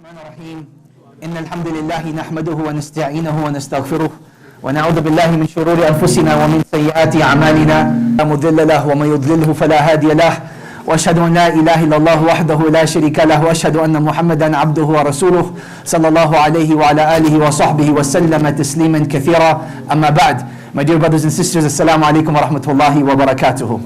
الرحمن الرحيم إن الحمد لله نحمده ونستعينه ونستغفره ونعوذ بالله من شرور أنفسنا ومن سيئات أعمالنا لا مضل له ومن يضلله فلا هادي له وأشهد أن لا إله إلا الله وحده لا شريك له وأشهد أن محمدا عبده ورسوله صلى الله عليه وعلى آله وصحبه وسلم تسليما كثيرا أما بعد. My dear brothers and sisters, Assalamu alaikum wa rahmatullahi wa barakatuhu.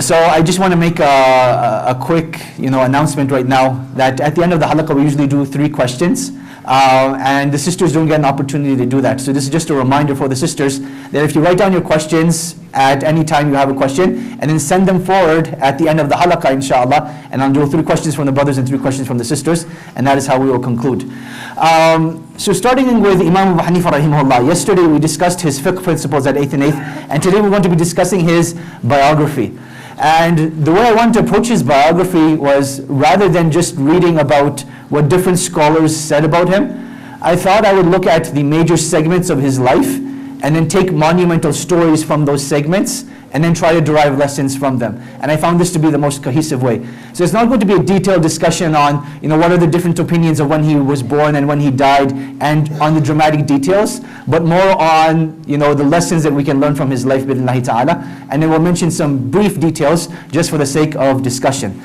So I just want to make a quick announcement right now that at the end of the halaqah we usually do 3 questions and the sisters don't get an opportunity to do that. So this is just a reminder for the sisters that if you write down your questions at any time you have a question and then send them forward at the end of the halaqah inshallah, and I'll do 3 questions from the brothers and 3 questions from the sisters, and that is how we will conclude. So starting with Imam Abu Hanifa rahimahullah, yesterday we discussed his fiqh principles at 8th and 8th, and today we're going to be discussing his biography. And the way I wanted to approach his biography was, rather than just reading about what different scholars said about him, I thought I would look at the major segments of his life and then take monumental stories from those segments and then try to derive lessons from them. And I found this to be the most cohesive way. So it's not going to be a detailed discussion on what are the different opinions of when he was born and when he died and on the dramatic details, but more on the lessons that we can learn from his life bi'idhnillahi ta'ala. And then we'll mention some brief details just for the sake of discussion.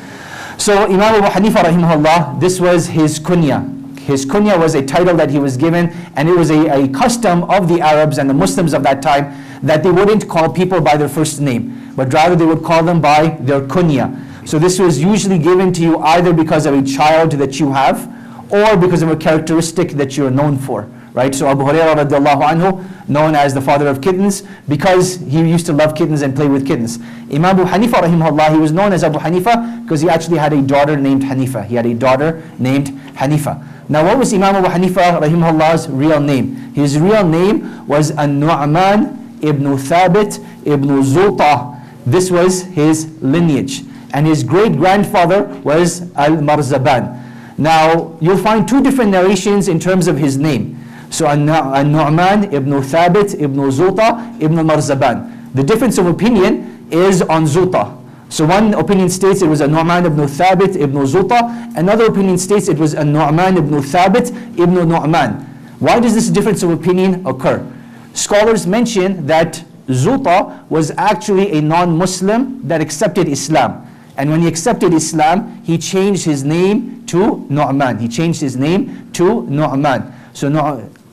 So Imam Abu Hanifa rahimahullah, this was his kunya. His kunya was a title that he was given, and it was a custom of the Arabs and the Muslims of that time that they wouldn't call people by their first name, but rather they would call them by their kunya. So this was usually given to you either because of a child that you have or because of a characteristic that you're known for. Right? So Abu Hurairah radiallahu anhu, known as the father of kittens, because he used to love kittens and play with kittens. Imam Abu Hanifa rahimahullah, he was known as Abu Hanifa because he actually had a daughter named Hanifa. He had a daughter named Hanifa. Now what was Imam Abu Hanifa rahimahullah's real name? His real name was An-Nu'man ibn Thabit ibn Zulta. This was his lineage. And his great-grandfather was Al-Marzaban. Now you'll find 2 different narrations in terms of his name. So An-Nu'man ibn Thabit ibn Zulta ibn Marzaban. The difference of opinion is on Zulta. So one opinion states it was An-Nu'man ibn Thabit ibn Zulta. Another opinion states it was An-Nu'man ibn Thabit ibn Nu'man. Why does this difference of opinion occur? Scholars mention that Zulta was actually a non-Muslim that accepted Islam. And when he accepted Islam, he changed his name to Nu'man. He changed his name to Nu'man. So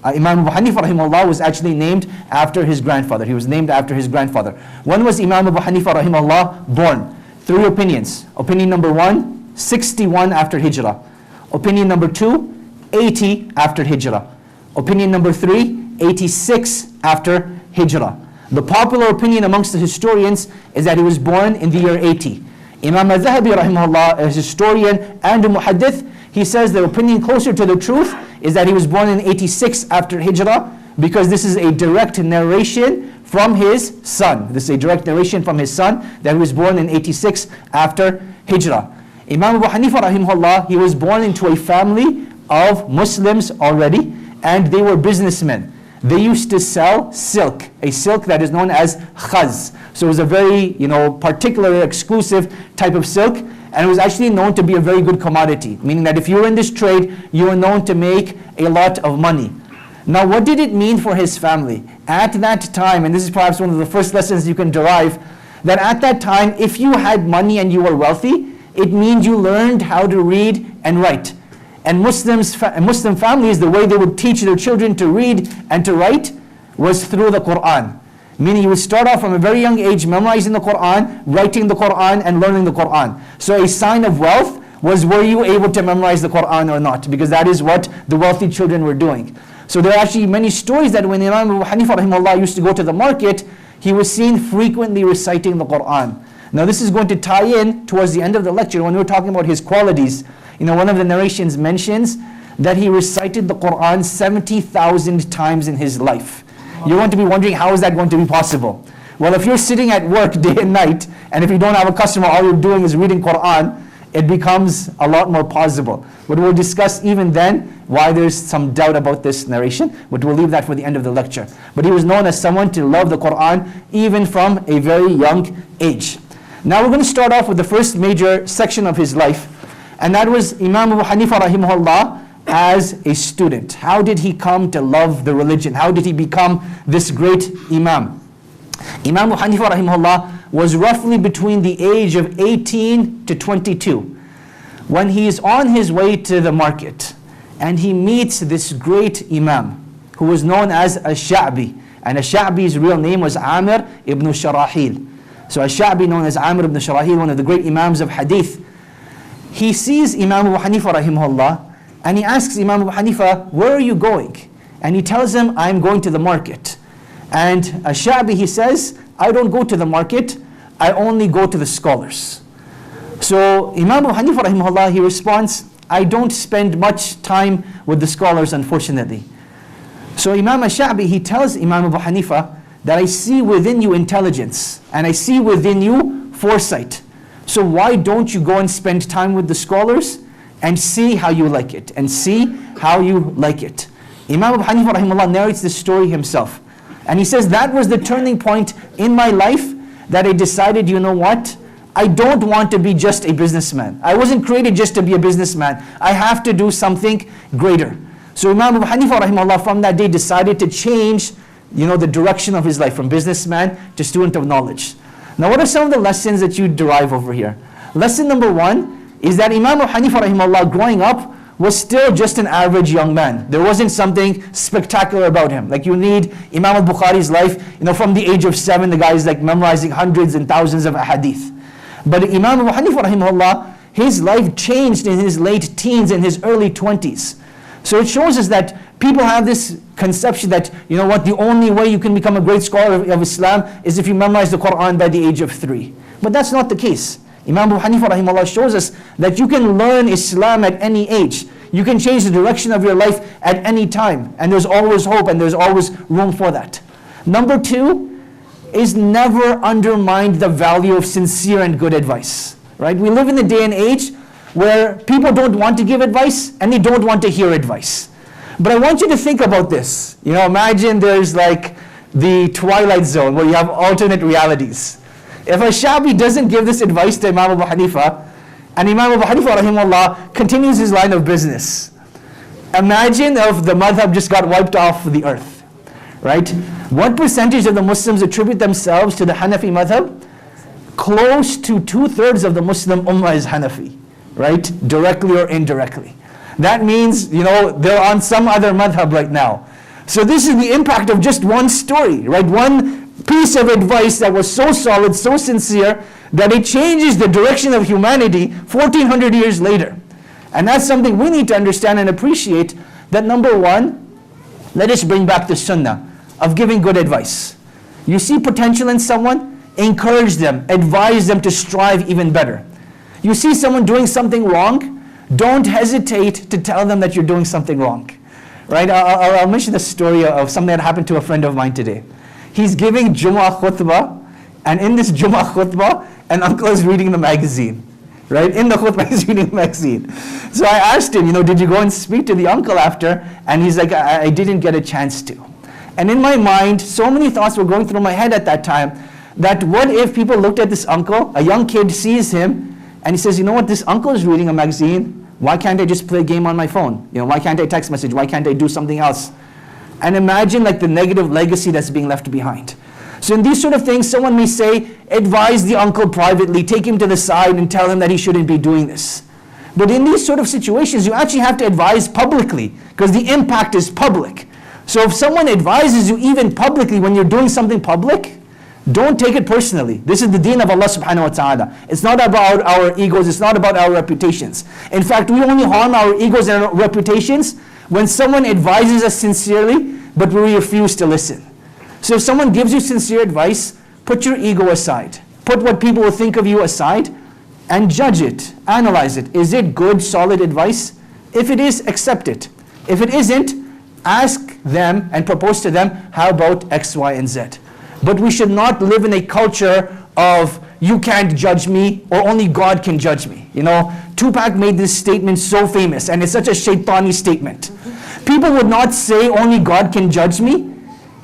Imam Abu Hanifa rahimahullah was actually named after his grandfather. He was named after his grandfather. When was Imam Abu Hanifa rahimahullah born? 3 opinions. Opinion number 1, 61 after Hijrah. Opinion number 2, 80 after Hijrah. Opinion number 3, 86 after Hijrah. The popular opinion amongst the historians is that he was born in the year 80. Imam al-Zahabi rahimahullah, a historian and a muhaddith, he says the opinion closer to the truth is that he was born in 86 after Hijrah, because this is a direct narration from his son. This is a direct narration from his son that he was born in 86 after Hijrah. Imam Abu Hanifa rahimahullah, he was born into a family of Muslims already, and they were businessmen. They used to sell silk, a silk that is known as khaz. So it was a very particular, exclusive type of silk, and it was actually known to be a very good commodity, meaning that if you were in this trade, you were known to make a lot of money. Now what did it mean for his family? At that time, and this is perhaps one of the first lessons you can derive, that at that time, if you had money and you were wealthy, it means you learned how to read and write. And Muslim families, the way they would teach their children to read and to write was through the Quran. Meaning you would start off from a very young age memorizing the Quran, writing the Quran, and learning the Quran. So a sign of wealth was, were you able to memorize the Quran or not? Because that is what the wealthy children were doing. So there are actually many stories that when Imam Abu Hanifa rahimahullah used to go to the market, he was seen frequently reciting the Quran. Now this is going to tie in towards the end of the lecture when we're talking about his qualities. One of the narrations mentions that he recited the Quran 70,000 times in his life. You're going to be wondering, how is that going to be possible? Well, if you're sitting at work day and night, and if you don't have a customer, all you're doing is reading Quran, it becomes a lot more possible. But we'll discuss even then why there's some doubt about this narration, but we'll leave that for the end of the lecture. But he was known as someone to love the Quran even from a very young age. Now we're going to start off with the first major section of his life, And that was Imam Abu Hanifa rahimahullah as a student. How did he come to love the religion? How did he become this great Imam? Imam Abu Hanifa rahimahullah was roughly between the age of 18 to 22 when he is on his way to the market and he meets this great Imam who was known as Ash-Sha'bi. And Ash-Sha'bi's real name was Amir ibn Sharahil. So Ash-Sha'bi, known as Amir ibn Sharahil, one of the great Imams of Hadith, he sees Imam Abu Hanifa rahimahullah and he asks Imam Abu Hanifa, where are you going? And he tells him, I'm going to the market. And Ash-Sha'bi, he says, I don't go to the market, I only go to the scholars. So Imam Abu Hanifa rahimahullah, he responds, I don't spend much time with the scholars, unfortunately. So Imam Ash-Sha'bi, he tells Imam Abu Hanifa that I see within you intelligence and I see within you foresight. So why don't you go and spend time with the scholars and see how you like it, and see how you like it. Imam Abu Hanifa rahimahullah narrates this story himself. And he says, that was the turning point in my life that I decided, you know what? I don't want to be just a businessman. I wasn't created just to be a businessman. I have to do something greater. So Imam Abu Hanifa rahimahullah from that day decided to change, the direction of his life from businessman to student of knowledge. Now what are some of the lessons that you derive over here? Lesson number one is that Imam Abu Hanifa rahimahullah growing up was still just an average young man. There wasn't something spectacular about him. Like you need Imam al-Bukhari's life, from the age of 7, the guy is like memorizing hundreds and thousands of hadith. But Imam Abu Hanifa rahimahullah, his life changed in his late teens and his early 20s. So it shows us that people have this conception that, the only way you can become a great scholar of Islam is if you memorize the Quran by the age of 3. But that's not the case. Imam Abu Hanifa rahimahullah shows us that you can learn Islam at any age. You can change the direction of your life at any time. And there's always hope and there's always room for that. Number 2 is never undermine the value of sincere and good advice. Right? We live in a day and age where people don't want to give advice and they don't want to hear advice. But I want you to think about this. Imagine there's like the Twilight Zone where you have alternate realities. If a Shabi doesn't give this advice to Imam Abu Hanifa, and Imam Abu Hanifa rahimahullah continues his line of business, imagine if the madhab just got wiped off the earth, right? What percentage of the Muslims attribute themselves to the Hanafi madhab? Close to 2/3 of the Muslim ummah is Hanafi, right? Directly or indirectly. That means, they're on some other madhab right now. So this is the impact of just one story, right? One piece of advice that was so solid, so sincere, that it changes the direction of humanity 1400 years later. And that's something we need to understand and appreciate, that number one, let us bring back the sunnah of giving good advice. You see potential in someone, encourage them, advise them to strive even better. You see someone doing something wrong, don't hesitate to tell them that you're doing something wrong. Right? I'll mention the story of something that happened to a friend of mine today. He's giving Jummah khutbah, and in this Jummah khutbah, an uncle is reading the magazine. Right? In the khutbah, he's reading the magazine. So I asked him, did you go and speak to the uncle after? And he's like, I didn't get a chance to. And in my mind, so many thoughts were going through my head at that time, that what if people looked at this uncle, a young kid sees him, and he says, this uncle is reading a magazine, why can't I just play a game on my phone? Why can't I text message? Why can't I do something else? And imagine like the negative legacy that's being left behind. So in these sort of things, someone may say, advise the uncle privately, take him to the side and tell him that he shouldn't be doing this. But in these sort of situations, you actually have to advise publicly, because the impact is public. So if someone advises you even publicly when you're doing something public, don't take it personally. This is the deen of Allah subhanahu wa ta'ala. It's not about our egos, it's not about our reputations. In fact, we only harm our egos and our reputations when someone advises us sincerely, but we refuse to listen. So if someone gives you sincere advice, put your ego aside. Put what people will think of you aside, and judge it, analyze it. Is it good, solid advice? If it is, accept it. If it isn't, ask them and propose to them, how about X, Y, and Z? But we should not live in a culture of, you can't judge me, or only God can judge me. Tupac made this statement so famous, and it's such a shaitani statement. People would not say, only God can judge me.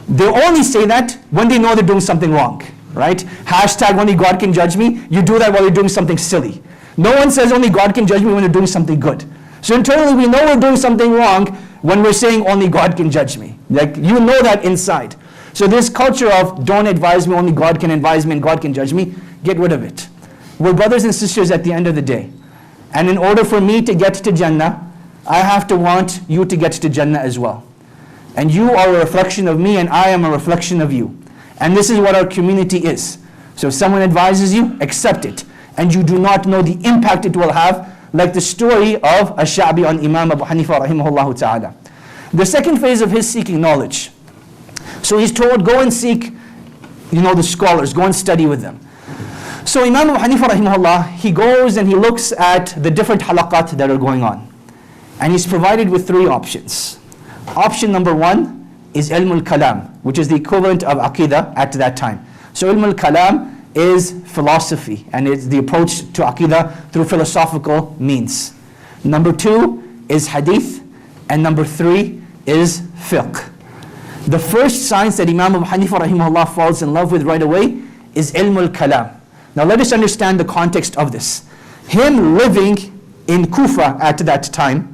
They only say that when they know they're doing something wrong, right? Hashtag only God can judge me. You do that while you're doing something silly. No one says only God can judge me when they're doing something good. So internally we know we're doing something wrong when we're saying only God can judge me. Like, you know that inside. So this culture of don't advise me, only God can advise me and God can judge me, get rid of it. We're brothers and sisters at the end of the day. And in order for me to get to Jannah, I have to want you to get to Jannah as well. And you are a reflection of me and I am a reflection of you. And this is what our community is. So if someone advises you, accept it. And you do not know the impact it will have, like the story of Ash-Sha'bi on Imam Abu Hanifa rahimahullah ta'ala. The second phase of his seeking knowledge. So he's told, go and seek, the scholars, go and study with them. So Imam Abu Hanifa rahimahullah, he goes and he looks at the different halaqat that are going on. And he's provided with three options. Option number one is ilm al-kalam, which is the equivalent of aqidah at that time. So ilm al-kalam is philosophy, and it's the approach to aqidah through philosophical means. Number two is hadith, and number three is fiqh. The first science that Imam Abu Hanifa rahimahullah falls in love with right away is ilm al-kalam. Now let us understand the context of this. Him living in Kufa at that time,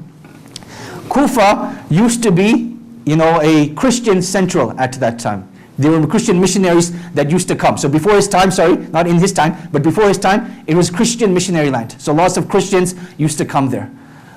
Kufa used to be, a Christian central at that time. There were Christian missionaries that used to come. So before his time, not in his time, but before his time, it was Christian missionary land. So lots of Christians used to come there.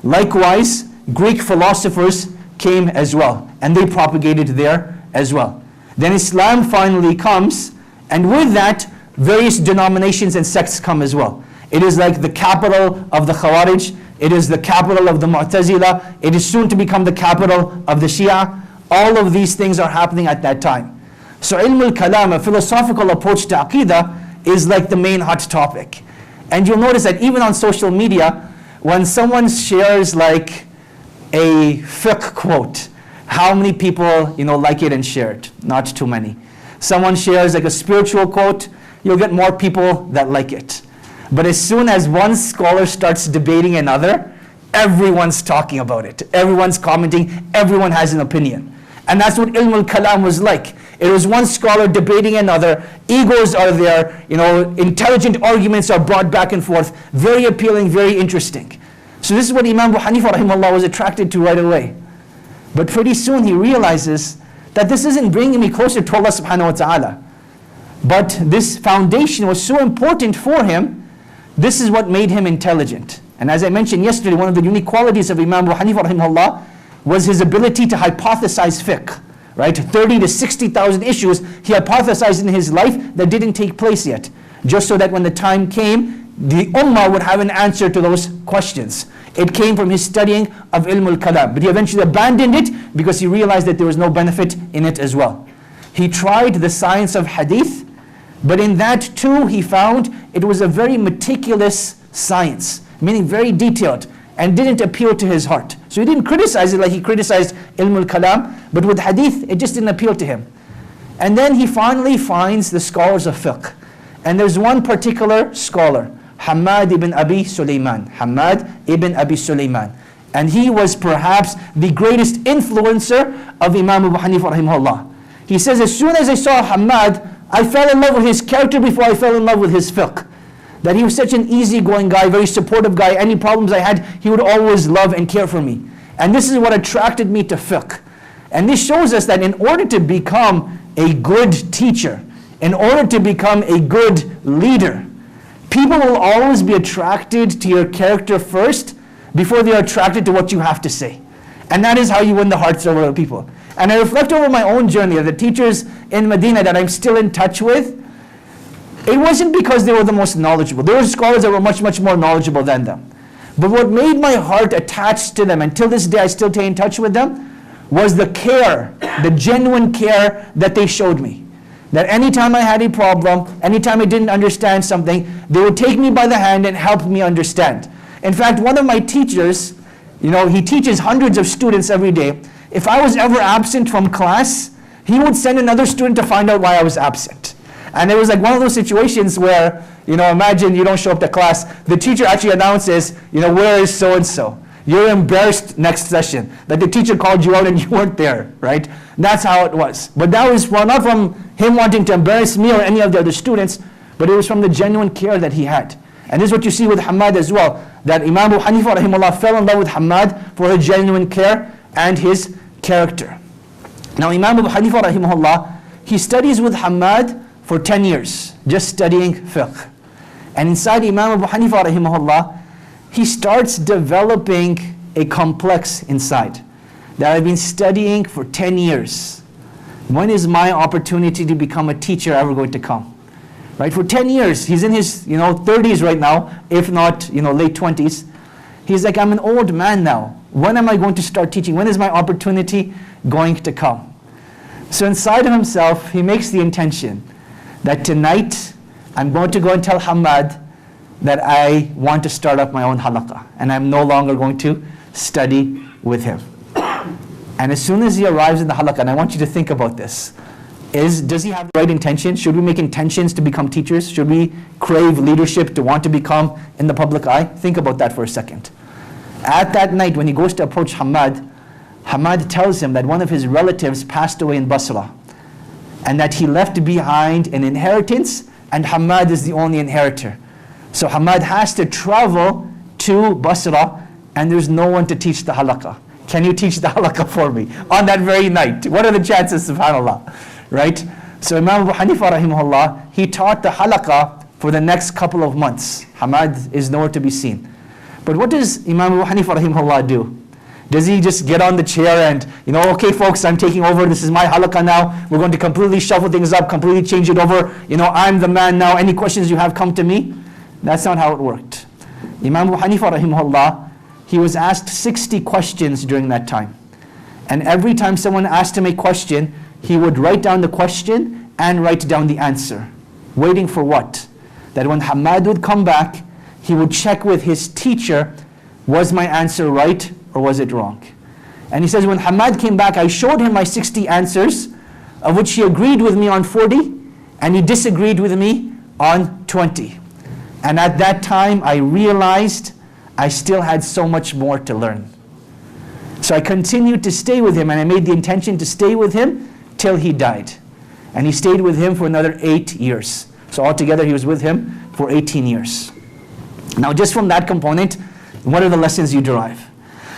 Likewise, Greek philosophers came as well, and they propagated there as well. Then Islam finally comes, and with that, various denominations and sects come as well. It is like the capital of the Khawarij, it is the capital of the Mu'tazila, it is soon to become the capital of the Shia. All of these things are happening at that time. So ilm al-kalam, a philosophical approach to aqidah, is like the main hot topic. And you'll notice that even on social media, when someone shares like a fiqh quote, how many people like it and share it? Not too many. Someone shares like a spiritual quote, you'll get more people that like it. But as soon as one scholar starts debating another, everyone's talking about it. Everyone's commenting, everyone has an opinion. And that's what ilm al-kalam was like. It was one scholar debating another, egos are there, intelligent arguments are brought back and forth, very appealing, very interesting. So this is what Imam Abu Hanifa rahimahullah was attracted to right away. But pretty soon he realizes that this isn't bringing me closer to Allah subhanahu wa ta'ala. But this foundation was so important for him, this is what made him intelligent. And as I mentioned yesterday, one of the unique qualities of Imam Abu Hanifa rahimahullah was his ability to hypothesize fiqh. Right? 30 to 60,000 issues he hypothesized in his life that didn't take place yet. Just so that when the time came, the ummah would have an answer to those questions. It came from his studying of ilm al-kalam. But he eventually abandoned it because he realized that there was no benefit in it as well. He tried the science of hadith, but in that too he found it was a very meticulous science, meaning very detailed, and didn't appeal to his heart. So he didn't criticize it like he criticized ilm al-kalam, but with hadith, it just didn't appeal to him. And then he finally finds the scholars of fiqh. And there's one particular scholar, Hammad ibn Abi Sulaiman. Hammad ibn Abi Sulaiman. And he was perhaps the greatest influencer of Imam Abu Hanifa rahimahullah. He says, as soon as I saw Hammad, I fell in love with his character before I fell in love with his fiqh. That he was such an easygoing guy, very supportive guy. Any problems I had, he would always love and care for me. And this is what attracted me to fiqh. And this shows us that in order to become a good teacher, in order to become a good leader, people will always be attracted to your character first before they are attracted to what you have to say. And that is how you win the hearts of other people. And I reflect over my own journey of the teachers in Medina that I'm still in touch with. It wasn't because they were the most knowledgeable. There were scholars that were much, much more knowledgeable than them. But what made my heart attached to them, until this day I still stay in touch with them, was the care, the genuine care that they showed me. That anytime I had a problem, anytime I didn't understand something, they would take me by the hand and help me understand. In fact, one of my teachers, he teaches hundreds of students every day. If I was ever absent from class, he would send another student to find out why I was absent. And it was like one of those situations where, imagine you don't show up to class. The teacher actually announces, where is so-and-so? You're embarrassed next session. That the teacher called you out and you weren't there, right? That's how it was. But that was not from him wanting to embarrass me or any of the other students, but it was from the genuine care that he had. And this is what you see with Hamad as well, that Imam Abu Hanifa rahimahullah fell in love with Hamad for his genuine care and his character. Now Imam Abu Hanifa rahimahullah, he studies with Hamad for 10 years, just studying fiqh. And inside Imam Abu Hanifa rahimahullah, he starts developing a complex inside that I've been studying for 10 years. When is my opportunity to become a teacher ever going to come? Right? For 10 years, he's in his 30s right now, if not late 20s. He's like, I'm an old man now. When am I going to start teaching? When is my opportunity going to come? So inside of himself, he makes the intention that tonight I'm going to go and tell Hamad that I want to start up my own halaqah and I'm no longer going to study with him. And as soon as he arrives in the halaqah, and I want you to think about this, does he have the right intention? Should we make intentions to become teachers? Should we crave leadership to want to become in the public eye? Think about that for a second. At that night when he goes to approach Hamad, Hamad tells him that one of his relatives passed away in Basra and that he left behind an inheritance and Hamad is the only inheritor. So Hamad has to travel to Basra and there's no one to teach the halaqah. Can you teach the halaqah for me on that very night? What are the chances, subhanAllah? Right? So Imam Abu Hanifa rahimahullah, he taught the halaqah for the next couple of months. Hamad is nowhere to be seen. But what does Imam Abu Hanifa rahimahullah do? Does he just get on the chair and, okay folks, I'm taking over, this is my halaqah now, we're going to completely shuffle things up, completely change it over, I'm the man now, any questions you have, come to me? That's not how it worked. Imam Abu Hanifa rahimahullah, he was asked 60 questions during that time. And every time someone asked him a question, he would write down the question and write down the answer. Waiting for what? That when Hamad would come back, he would check with his teacher, was my answer right or was it wrong? And he says, when Hamad came back, I showed him my 60 answers, of which he agreed with me on 40, and he disagreed with me on 20. And at that time, I realized I still had so much more to learn. So I continued to stay with him, and I made the intention to stay with him till he died. And he stayed with him for another 8 years. So altogether, he was with him for 18 years. Now, just from that component, what are the lessons you derive?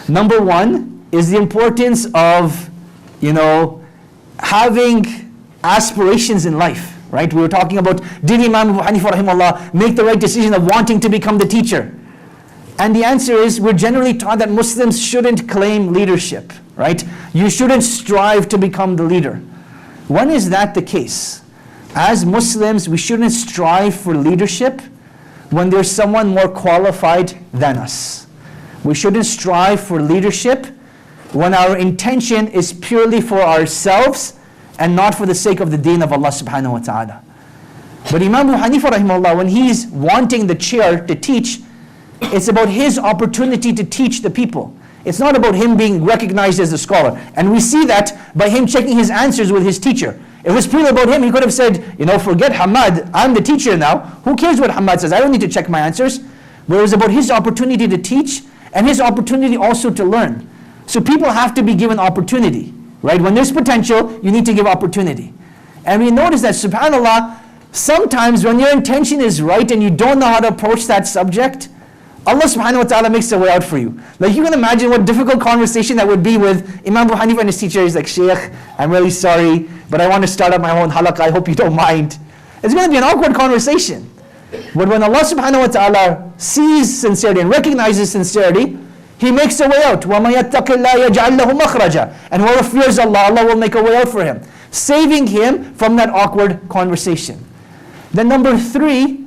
Number one is the importance of, having aspirations in life, right? We were talking about, did Imam Abu Hanifa rahimahullah make the right decision of wanting to become the teacher? And the answer is, we're generally taught that Muslims shouldn't claim leadership, right? You shouldn't strive to become the leader. When is that the case? As Muslims, we shouldn't strive for leadership when there's someone more qualified than us. We shouldn't strive for leadership when our intention is purely for ourselves and not for the sake of the deen of Allah subhanahu wa ta'ala. But Imam Abu Hanifa rahimahullah, when he's wanting the chair to teach, it's about his opportunity to teach the people. It's not about him being recognized as a scholar. And we see that by him checking his answers with his teacher. If it was purely about him, he could have said, forget Hamad, I'm the teacher now. Who cares what Hamad says? I don't need to check my answers. But it was about his opportunity to teach and his opportunity also to learn. So people have to be given opportunity, right? When there's potential, you need to give opportunity. And we notice that, subhanAllah, sometimes when your intention is right and you don't know how to approach that subject, Allah subhanahu wa ta'ala makes a way out for you. Like you can imagine what difficult conversation that would be with Imam Abu Hanifa and his teacher. He's like, Shaykh, I'm really sorry, but I want to start up my own halaqah. I hope you don't mind. It's going to be an awkward conversation. But when Allah subhanahu wa ta'ala sees sincerity and recognizes sincerity, He makes a way out. وَمَن يَتَّقِ اللَّهَ يَجْعَلْ لَهُ مَخْرَجًا. And whoever fears Allah, Allah will make a way out for him, saving him from that awkward conversation. Then number 3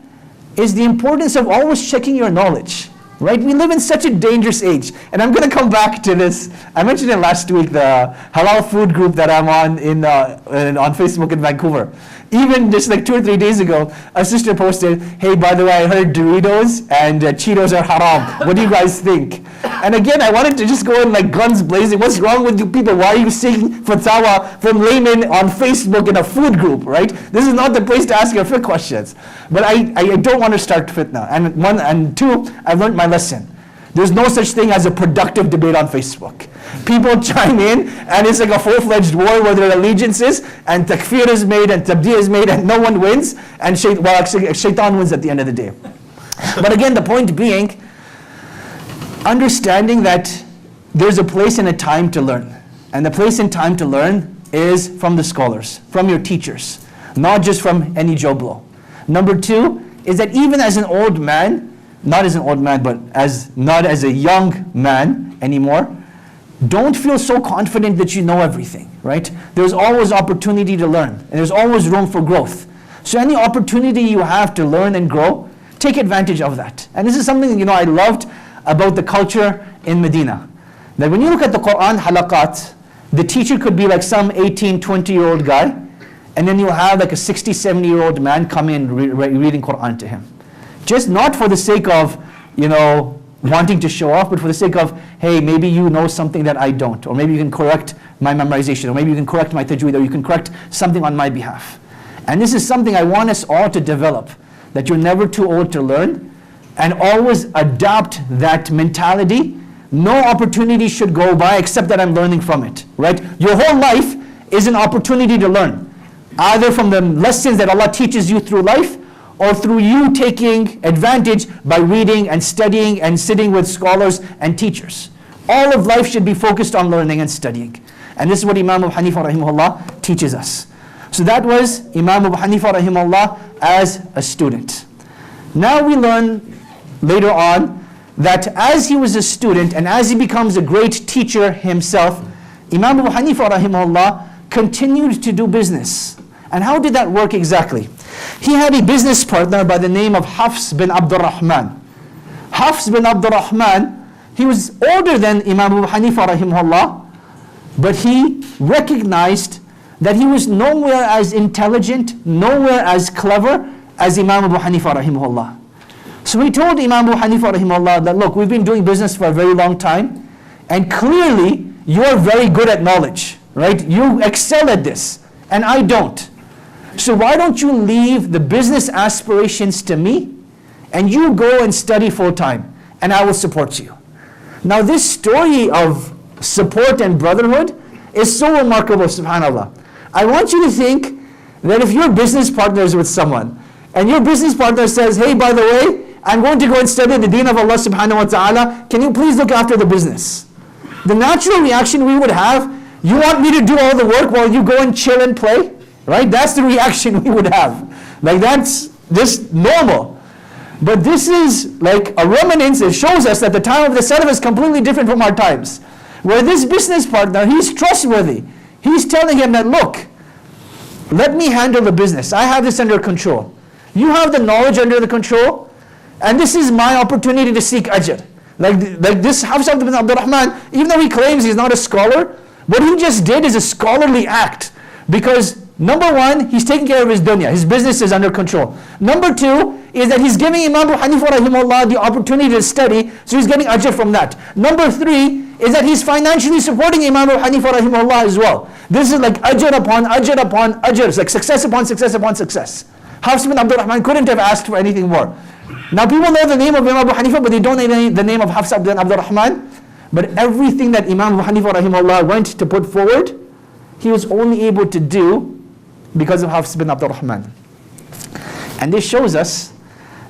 is the importance of always checking your knowledge. Right? We live in such a dangerous age. And I'm going to come back to this. I mentioned it last week, the halal food group that I'm on on Facebook in Vancouver. Even just like 2 or 3 days ago, a sister posted, hey, by the way, I heard Doritos and Cheetos are haram. What do you guys think? And again, I wanted to just go in like guns blazing. What's wrong with you people? Why are you seeking fatwa from laymen on Facebook in a food group, right? This is not the place to ask your fiqh questions. But I don't want to start fitna. And 2, I've learned my lesson. There's no such thing as a productive debate on Facebook. People chime in and it's like a full-fledged war where there are allegiances and takfir is made and tabdi is made and no one wins and shaitan wins at the end of the day. But again, the point being, understanding that there's a place and a time to learn. And the place and time to learn is from the scholars, from your teachers, not just from any Joe Blow. Number two is that even as an old man, not as an old man, but not as a young man anymore, don't feel so confident that you know everything, right? There's always opportunity to learn, and there's always room for growth. So any opportunity you have to learn and grow, take advantage of that. And this is something I loved about the culture in Medina. That when you look at the Quran halaqat, the teacher could be like some 18, 20-year-old guy, and then you'll have like a 60, 70-year-old man come in reading Quran to him. Just not for the sake of, wanting to show off, but for the sake of, hey, maybe you know something that I don't, or maybe you can correct my memorization, or maybe you can correct my tajweed, or you can correct something on my behalf. And this is something I want us all to develop, that you're never too old to learn, and always adopt that mentality. No opportunity should go by except that I'm learning from it, right? Your whole life is an opportunity to learn, either from the lessons that Allah teaches you through life, or through you taking advantage by reading and studying and sitting with scholars and teachers. All of life should be focused on learning and studying. And this is what Imam Abu Hanifa rahimahullah teaches us. So that was Imam Abu Hanifa rahimahullah as a student. Now we learn later on that as he was a student and as he becomes a great teacher himself, Imam Abu Hanifa rahimahullah continued to do business. And how did that work exactly? He had a business partner by the name of Hafs bin Abdul Rahman. Hafs bin Abdul Rahman, he was older than Imam Abu Hanifa rahimahullah, but he recognized that he was nowhere as intelligent, nowhere as clever as Imam Abu Hanifa rahimahullah. So he told Imam Abu Hanifa rahimahullah that, look, we've been doing business for a very long time, and clearly you're very good at knowledge, right? You excel at this, and I don't. So why don't you leave the business aspirations to me, and you go and study full time, and I will support you. Now this story of support and brotherhood is so remarkable, subhanAllah. I want you to think that if your business partner is with someone, and your business partner says, hey, by the way, I'm going to go and study the deen of Allah subhanahu wa ta'ala, can you please look after the business? The natural reaction we would have, you want me to do all the work while you go and chill and play? Right? That's the reaction we would have. Like that's just normal. But this is like a remnants. It shows us that the time of the Salaf is completely different from our times. Where this business partner, he's trustworthy. He's telling him that, look, let me handle the business. I have this under control. You have the knowledge under the control, and this is my opportunity to seek ajr. Like this Hafs bin Abdul Rahman, even though he claims he's not a scholar, what he just did is a scholarly act. Because number one, he's taking care of his dunya. His business is under control. Number two is that he's giving Imam Abu Hanifa rahimahullah the opportunity to study, so he's getting ajr from that. Number three is that he's financially supporting Imam Abu Hanifa rahimahullah as well. This is like ajr upon ajr upon ajr. It's like success upon success upon success. Hafs bin Abdul Rahman couldn't have asked for anything more. Now people know the name of Imam Abu Hanifa, but they don't know the name of Hafs bin Abdul Rahman. But everything that Imam Abu Hanifa rahimahullah went to put forward, he was only able to do because of Hafs bin Abdul Rahman. And this shows us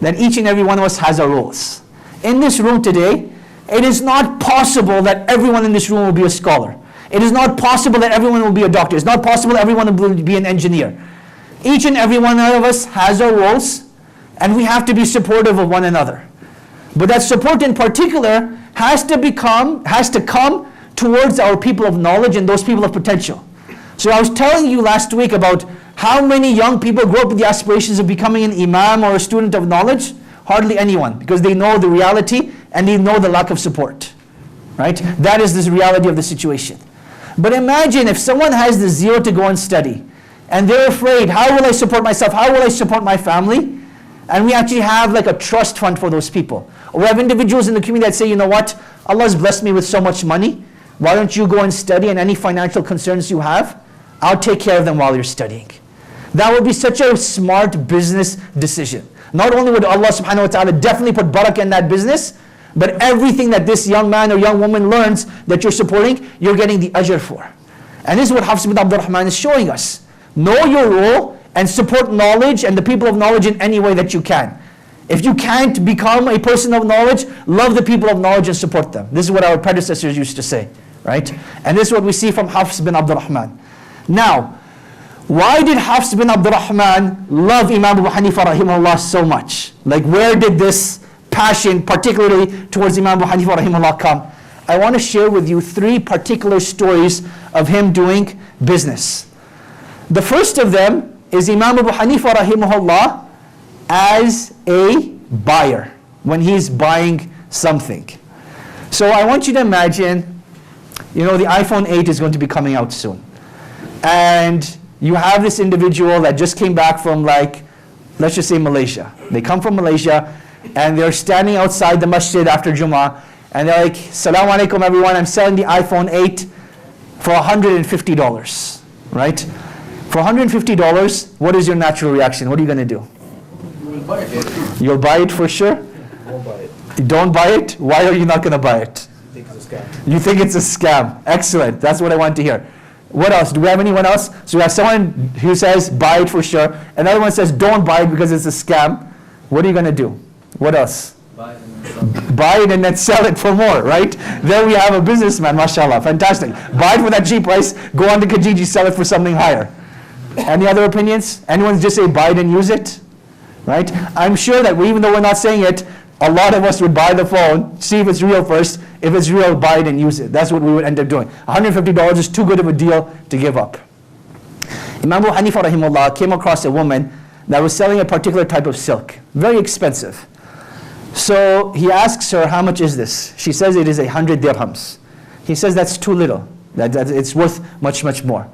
that each and every one of us has our roles. In this room today, it is not possible that everyone in this room will be a scholar. It is not possible that everyone will be a doctor. It's not possible that everyone will be an engineer. Each and every one of us has our roles, and we have to be supportive of one another. But that support in particular has to come towards our people of knowledge and those people of potential. So I was telling you last week about how many young people grow up with the aspirations of becoming an imam or a student of knowledge. Hardly anyone, because they know the reality and they know the lack of support. Right? That is the reality of the situation. But imagine if someone has the zeal to go and study, and they're afraid, how will I support myself? How will I support my family? And we actually have like a trust fund for those people. Or we have individuals in the community that say, you know what, Allah has blessed me with so much money. Why don't you go and study, and any financial concerns you have, I'll take care of them while you're studying. That would be such a smart business decision. Not only would Allah subhanahu wa ta'ala definitely put barakah in that business, but everything that this young man or young woman learns that you're supporting, you're getting the ajr for. And this is what Hafs bin Abdul Rahman is showing us. Know your role and support knowledge and the people of knowledge in any way that you can. If you can't become a person of knowledge, love the people of knowledge and support them. This is what our predecessors used to say, right? And this is what we see from Hafs bin Abdurrahman. Now, why did Hafs bin Abdurrahman love Imam Abu Hanifa rahimahullah so much? Like, where did this passion, particularly towards Imam Abu Hanifa rahimahullah, come? I want to share with you 3 particular stories of him doing business. The first of them is Imam Abu Hanifa rahimahullah as a buyer, when he's buying something. So I want you to imagine, the iPhone 8 is going to be coming out soon. And you have this individual that just came back from, let's just say Malaysia. They come from Malaysia and they're standing outside the masjid after Jummah and they're like, "Assalamu alaikum everyone, I'm selling the iPhone 8 for $150, right? For $150, what is your natural reaction? What are you going to do? You'll buy it for sure? Won't buy it. You don't buy it? Why are you not going to buy it? I think it's a scam. You think it's a scam. Excellent. That's what I want to hear. What else? Do we have anyone else? So we have someone who says buy it for sure. Another one says don't buy it because it's a scam. What are you going to do? What else? Buy it and then sell. Buy it and then sell it for more, right? There we have a businessman, mashallah. Fantastic. Buy it for that cheap price, go on to Kijiji, sell it for something higher. Any other opinions? Anyone just say buy it and use it? Right? I'm sure that even though we're not saying it, a lot of us would buy the phone, see if it's real first. If it's real, buy it and use it. That's what we would end up doing. $150 is too good of a deal to give up. Imam Abu Hanifa rahimahullah came across a woman that was selling a particular type of silk, very expensive. So he asks her, how much is this? She says it is 100 dirhams. He says that's too little, that it's worth much, much more.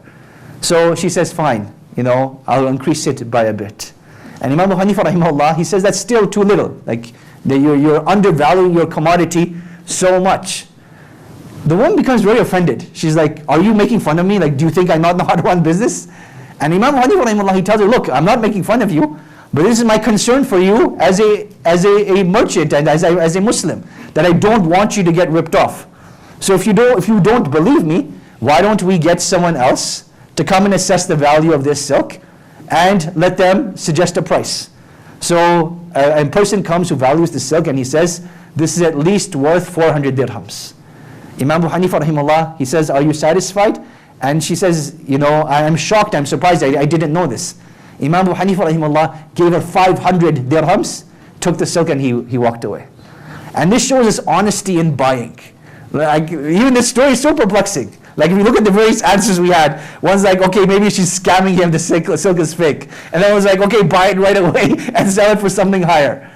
So she says, fine, I'll increase it by a bit. And Imam Abu Hanifa rahimahullah, he says that's still too little. Like, you're undervaluing your commodity so much. The woman becomes very offended. She's like, are you making fun of me? Like, do you think I not know how to run business? And Imam Abu Hanifa rahimahullah, he tells her, look, I'm not making fun of you, but this is my concern for you as a merchant and as a Muslim, that I don't want you to get ripped off. So if you don't believe me, why don't we get someone else to come and assess the value of this silk and let them suggest a price. So a person comes who values the silk and he says, this is at least worth 400 dirhams. Imam Abu Hanifa rahimahullah, he says, are you satisfied? And she says, I am shocked, I'm surprised, I didn't know this. Imam Abu Hanifa rahimahullah gave her 500 dirhams, took the silk and he walked away. And this shows us honesty in buying. Even this story is so perplexing. Like, if you look at the various answers we had, one's like, okay, maybe she's scamming him, the silk is fake. And then one's like, okay, buy it right away and sell it for something higher.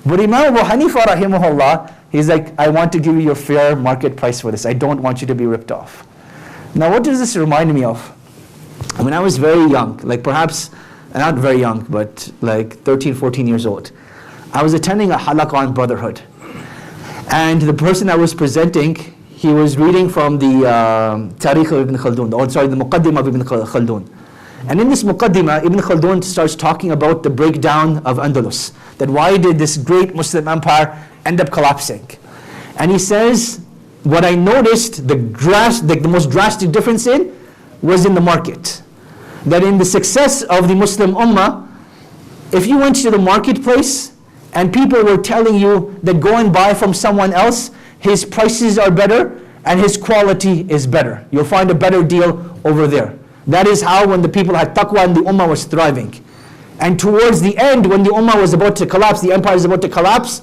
But Imam Abu Hanifa rahimahullah, he's like, I want to give you your fair market price for this. I don't want you to be ripped off. Now, what does this remind me of? When I was very young, like perhaps, not very young, but like 13, 14 years old, I was attending a halaqah on brotherhood. And the person I was presenting, he was reading from the Tarikh of Ibn Khaldun, the Muqaddimah of Ibn Khaldun. And in this Muqaddimah, Ibn Khaldun starts talking about the breakdown of Andalus, that why did this great Muslim empire end up collapsing? And he says, what I noticed, the most drastic difference was in the market. That in the success of the Muslim Ummah, if you went to the marketplace and people were telling you that go and buy from someone else, his prices are better and his quality is better. You'll find a better deal over there. That is how when the people had taqwa and the ummah was thriving. And towards the end, when the ummah was about to collapse, the empire was about to collapse,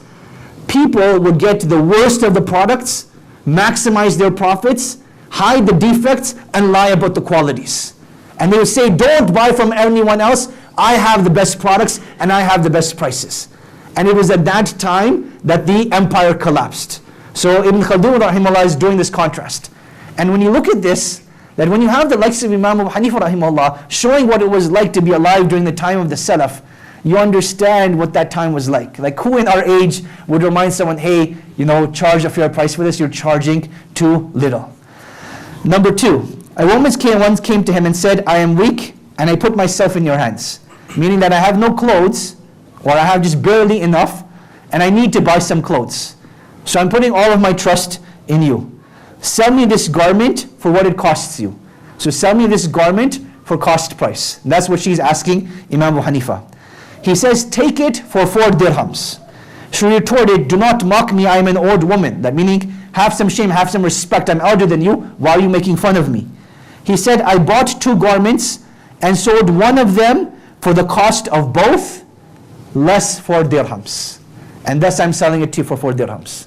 people would get the worst of the products, maximize their profits, hide the defects, and lie about the qualities. And they would say, don't buy from anyone else, I have the best products and I have the best prices. And it was at that time that the empire collapsed. So Ibn Khaldun rahimahullah is doing this contrast. And when you look at this, that when you have the likes of Imam Abu Hanifa rahimahullah showing what it was like to be alive during the time of the Salaf, you understand what that time was like. Like, who in our age would remind someone, hey, charge a fair price for this, you're charging too little. Number 2, a woman once came to him and said, I am weak and I put myself in your hands. Meaning that I have no clothes, or I have just barely enough, and I need to buy some clothes. So I'm putting all of my trust in you. Sell me this garment for what it costs you. So sell me this garment for cost price. And that's what she's asking Imam Abu Hanifa. He says, take it for 4 dirhams. She retorted, do not mock me, I am an old woman. That meaning, have some shame, have some respect. I'm older than you. Why are you making fun of me? He said, I bought 2 garments and sold one of them for the cost of both, less 4 dirhams. And thus I'm selling it to you for 4 dirhams.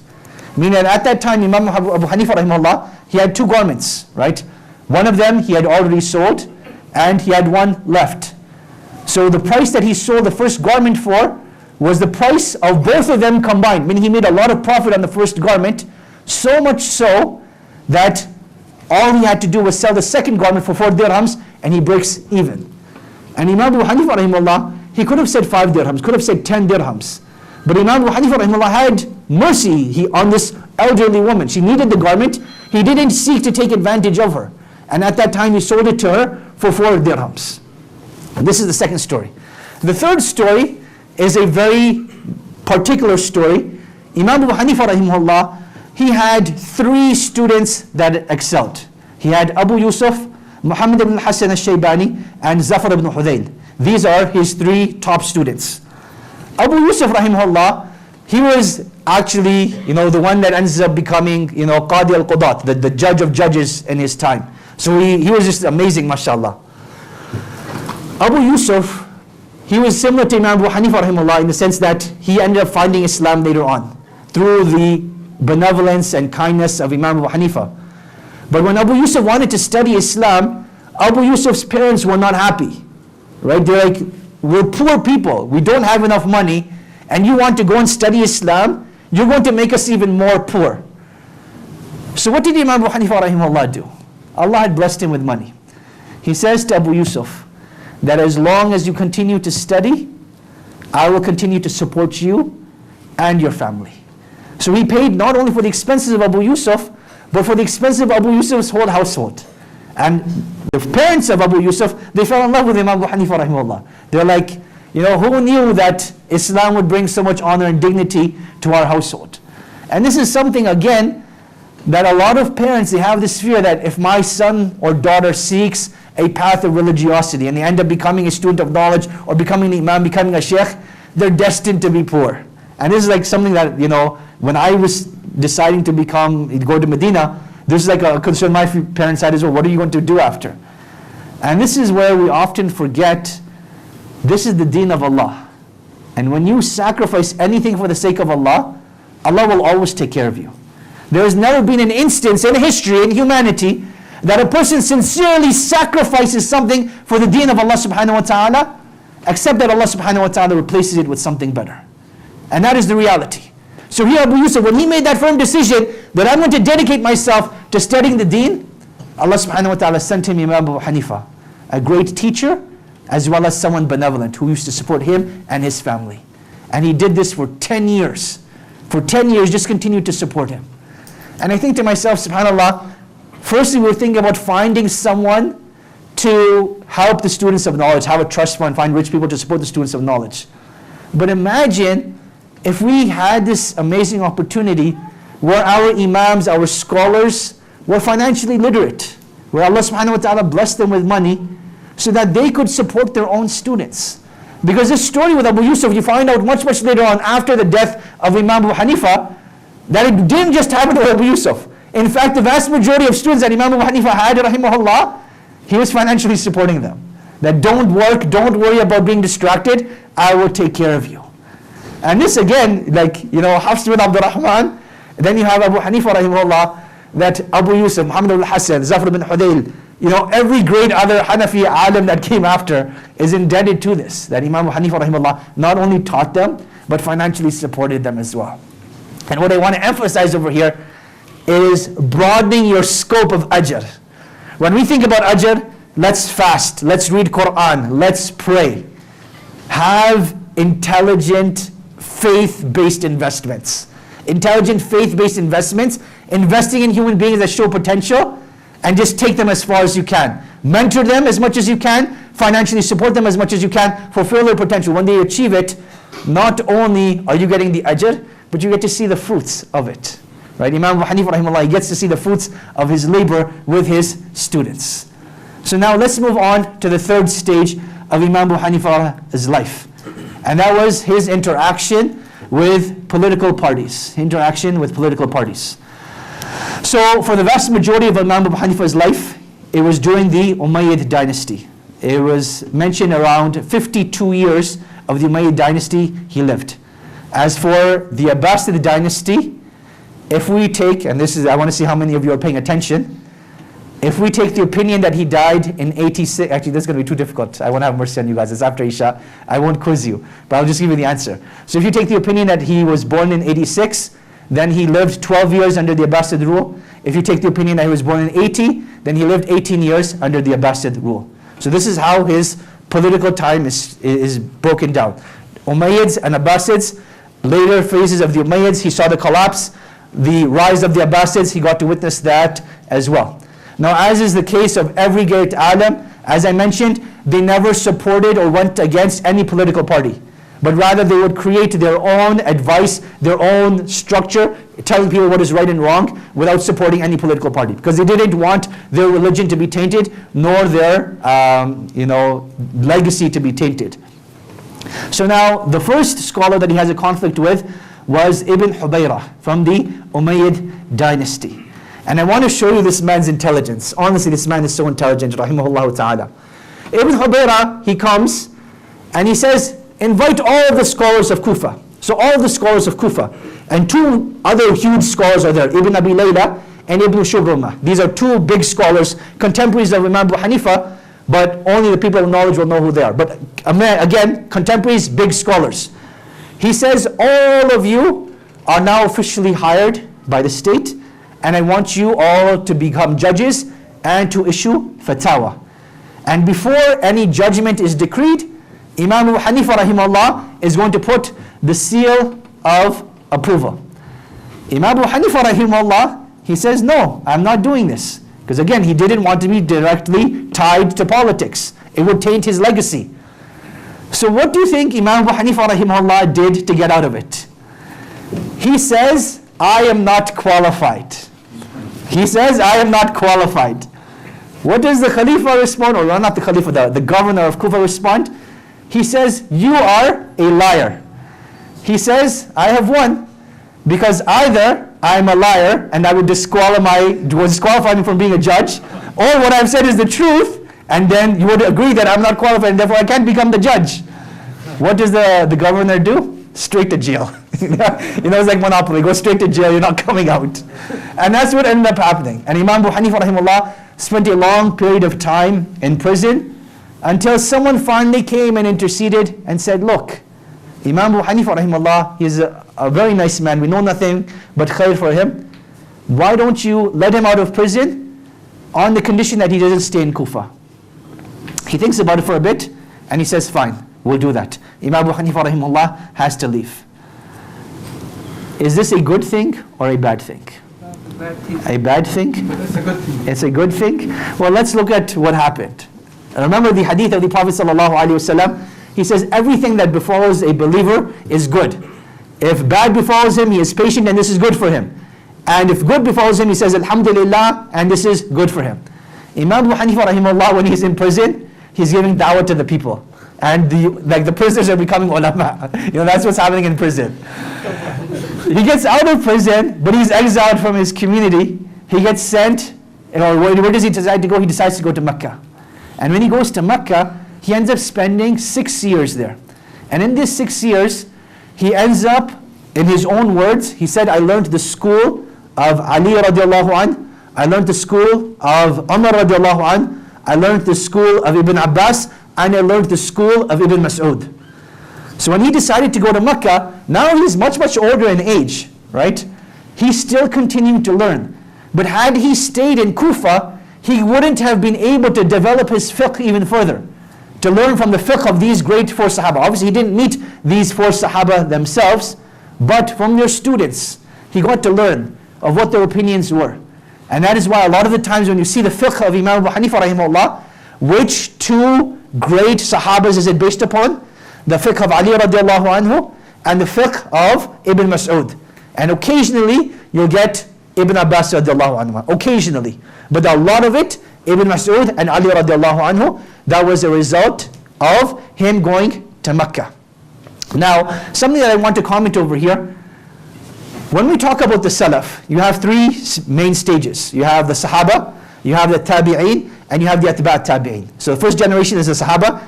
Meaning at that time, Imam Abu Hanifa rahimahullah, he had 2 garments, right? One of them he had already sold, and he had one left. So the price that he sold the first garment for was the price of both of them combined. Meaning he made a lot of profit on the first garment, so much so that all he had to do was sell the second garment for 4 dirhams, and he breaks even. And Imam Abu Hanifa rahimahullah, he could have said 5 dirhams, could have said 10 dirhams. But Imam Abu Hanifa rahimahullah had mercy on this elderly woman. She needed the garment. He didn't seek to take advantage of her. And at that time he sold it to her for 4 dirhams. And this is the second story. The third story is a very particular story. Imam Abu Hanifa rahimahullah, he had 3 students that excelled. He had Abu Yusuf, Muhammad ibn Hassan al-Shaybani, and Zafar ibn Hudayl. These are his 3 top students. Abu Yusuf rahimahullah, he was actually, the one that ends up becoming, Qadi al-Qudat, the judge of judges in his time. So he was just amazing, mashallah. Abu Yusuf, he was similar to Imam Abu Hanifa rahimahullah in the sense that he ended up finding Islam later on through the benevolence and kindness of Imam Abu Hanifa. But when Abu Yusuf wanted to study Islam, Abu Yusuf's parents were not happy. Right? They're like, we're poor people, we don't have enough money, and you want to go and study Islam, you're going to make us even more poor. So what did Imam Abu Hanifa rahimahullah do? Allah had blessed him with money. He says to Abu Yusuf that as long as you continue to study, I will continue to support you and your family. So he paid not only for the expenses of Abu Yusuf, but for the expenses of Abu Yusuf's whole household. And the parents of Abu Yusuf, they fell in love with Imam Abu Hanifa rahimahullah. They're like, who knew that Islam would bring so much honor and dignity to our household? And this is something, again, that a lot of parents, they have this fear that if my son or daughter seeks a path of religiosity and they end up becoming a student of knowledge or becoming an imam, becoming a sheikh, they're destined to be poor. And this is like something that, when I was deciding to go to Medina, this is like a concern my parents had as well. What are you going to do after? And this is where we often forget, this is the deen of Allah. And when you sacrifice anything for the sake of Allah, Allah will always take care of you. There has never been an instance in history, in humanity, that a person sincerely sacrifices something for the deen of Allah subhanahu wa ta'ala, except that Allah subhanahu wa ta'ala replaces it with something better. And that is the reality. So here Abu Yusuf, when he made that firm decision that I'm going to dedicate myself to studying the deen, Allah subhanahu wa ta'ala sent him Imam Abu Hanifa, a great teacher, as well as someone benevolent who used to support him and his family. And he did this for 10 years. For 10 years, just continued to support him. And I think to myself, subhanAllah, firstly we're thinking about finding someone to help the students of knowledge, have a trust fund, find rich people to support the students of knowledge. But imagine if we had this amazing opportunity where our imams, our scholars were financially literate, where Allah subhanahu wa ta'ala blessed them with money so that they could support their own students. Because this story with Abu Yusuf, you find out much later on after the death of Imam Abu Hanifa, that it didn't just happen to Abu Yusuf. In fact, the vast majority of students that Imam Abu Hanifa had, rahimahullah, he was financially supporting them. That don't work, don't worry about being distracted, I will take care of you. And this again, Hafs bin Abdul Rahman, then you have Abu Hanifa rahimahullah, that Abu Yusuf, Muhammad ibn Hassan, Zafar bin Hudayl, every great other Hanafi alim that came after is indebted to this, that Imam Abu Hanifa rahimahullah not only taught them, but financially supported them as well. And what I want to emphasize over here is broadening your scope of ajr. When we think about ajr, let's fast, let's read Quran, let's pray. Have intelligent, faith-based investments. Intelligent, faith-based investments, investing in human beings that show potential, and just take them as far as you can. Mentor them as much as you can, financially support them as much as you can, fulfill their potential. When they achieve it, not only are you getting the ajr, but you get to see the fruits of it. Right? Imam Abu Hanifa rahimahullah, he gets to see the fruits of his labor with his students. So now let's move on to the third stage of Imam Abu Hanifa's life. And that was his interaction with political parties. Interaction with political parties. So for the vast majority of Imam Abu Hanifa's life, it was during the Umayyad dynasty. It was mentioned around 52 years of the Umayyad dynasty he lived. As for the Abbasid dynasty, if we take, and this is, I want to see how many of you are paying attention. If we take the opinion that he died in 86, actually this is going to be too difficult. I want to have mercy on you guys. It's after Isha. I won't quiz you, but I'll just give you the answer. So if you take the opinion that he was born in 86, then he lived 12 years under the Abbasid rule. If you take the opinion that he was born in 80, then he lived 18 years under the Abbasid rule. So this is how his political time is broken down. Umayyads and Abbasids, later phases of the Umayyads, he saw the collapse. The rise of the Abbasids, he got to witness that as well. Now, as is the case of every great alim, as I mentioned, they never supported or went against any political party, but rather they would create their own advice, their own structure, telling people what is right and wrong without supporting any political party, because they didn't want their religion to be tainted, nor their legacy to be tainted. So now, the first scholar that he has a conflict with was Ibn Hubayra from the Umayyad dynasty. And I want to show you this man's intelligence. Honestly, this man is so intelligent, rahimahullah ta'ala. Ibn Hubayra, he comes and he says, invite all of the scholars of Kufa. So all of the scholars of Kufa. And two other huge scholars are there, Ibn Abi Layla and Ibn Shubruma. These are two big scholars, contemporaries of Imam Abu Hanifa, but only the people of knowledge will know who they are. But again, contemporaries, big scholars. He says, all of you are now officially hired by the state, and I want you all to become judges and to issue fatwa. And before any judgment is decreed, Imam Abu Hanifa rahimahullah is going to put the seal of approval. Imam Abu Hanifa rahimahullah, he says, no, I'm not doing this. Because again, he didn't want to be directly tied to politics. It would taint his legacy. So what do you think Imam Abu Hanifa rahimahullah did to get out of it? He says, I am not qualified. He says, I am not qualified. What does the Khalifa respond? Or not the Khalifa, the governor of Kufa respond? He says, you are a liar. He says, I have won, because either I am a liar and I would disqualify me from being a judge, or what I've said is the truth, and then you would agree that I'm not qualified and therefore I can't become the judge. What does the governor do? Straight to jail. It's like Monopoly. Go straight to jail, you're not coming out. And that's what ended up happening. And Imam Abu Hanifa rahimahullah spent a long period of time in prison until someone finally came and interceded and said, look, Imam Abu Hanifa rahimahullah, he's a very nice man. We know nothing but khair for him. Why don't you let him out of prison on the condition that he doesn't stay in Kufa? He thinks about it for a bit and he says, fine, we'll do that. Imam Abu Hanifa rahimahullah has to leave. Is this a good thing or a bad thing? A bad thing? It's a good thing. It's a good thing? Well, let's look at what happened. Remember the hadith of the Prophet ﷺ? He says, everything that befalls a believer is good. If bad befalls him, he is patient and this is good for him. And if good befalls him, he says, Alhamdulillah, and this is good for him. Imam Abu Hanifa rahimahullah, when he's in prison, he's giving da'wah to the people. And the prisoners are becoming ulama. That's what's happening in prison. He gets out of prison, but he's exiled from his community. He gets sent, where does he decide to go? He decides to go to Mecca. And when he goes to Mecca, he ends up spending 6 years there. And in these 6 years, he ends up, in his own words, he said, I learned the school of Ali radiallahu anh, I learned the school of Umar radiallahu anh, I learned the school of Ibn Abbas, and I learned the school of Ibn Mas'ud. So when he decided to go to Mecca, now he's much, much older in age, right? He's still continuing to learn. But had he stayed in Kufa, he wouldn't have been able to develop his fiqh even further, to learn from the fiqh of these great four Sahaba. Obviously, he didn't meet these four Sahaba themselves, but from their students, he got to learn of what their opinions were. And that is why a lot of the times when you see the fiqh of Imam Abu Hanifa rahimahullah, which two great Sahabas is it based upon? The fiqh of Ali radiallahu anhu and the fiqh of Ibn Mas'ud. And occasionally you'll get Ibn Abbas radiallahu anhu. Occasionally. But a lot of it, Ibn Mas'ud and Ali radiallahu anhu, that was a result of him going to Mecca. Now, something that I want to comment over here, when we talk about the Salaf, you have three main stages. You have the Sahaba, you have the Tabi'een, and you have the Atba' Tabi'een. So the first generation is the Sahaba,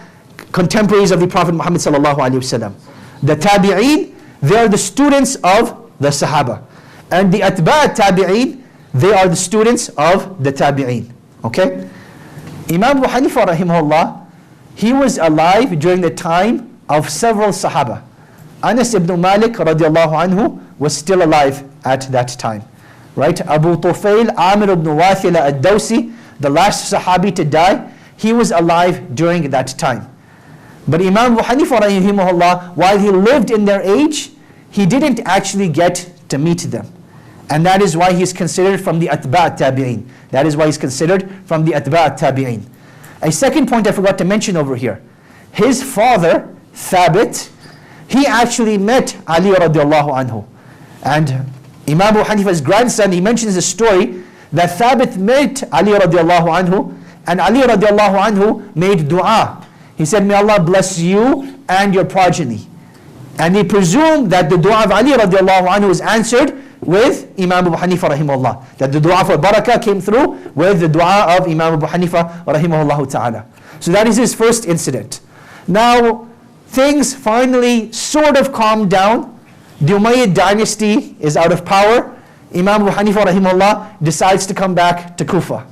contemporaries of the Prophet Muhammad sallallahu alaihi wasallam. The Tabi'een, they are the students of the Sahaba. And the Atba' Tabi'een, they are the students of the Tabi'een. Okay? Imam Abu Hanifa rahimahullah, he was alive during the time of several Sahaba. Anas ibn Malik radiallahu anhu was still alive at that time. Right? Abu Tufail Amir ibn Wathila ad-Dawsi, the last Sahabi to die, he was alive during that time. But Imam Abu Hanifa rahimahullah, while he lived in their age, he didn't actually get to meet them. And that is why he's considered from the Atba' Tabi'een. That is why he's considered from the Atba' Tabi'een. A second point I forgot to mention over here. His father, Thabit, he actually met Ali radiallahu anhu. And Imam Abu Hanifa's grandson, he mentions a story that Thabit met Ali radiallahu anhu, and Ali radiallahu anhu made dua. He said, may Allah bless you and your progeny. And he presumed that the dua of Ali radiallahu anhu was answered with Imam Abu Hanifa rahimahullah. That the dua for barakah came through with the dua of Imam Abu Hanifa rahimahullah ta'ala. So that is his first incident. Now, things finally sort of calmed down. The Umayyad dynasty is out of power. Imam Abu Hanifa rahimahullah decides to come back to Kufa.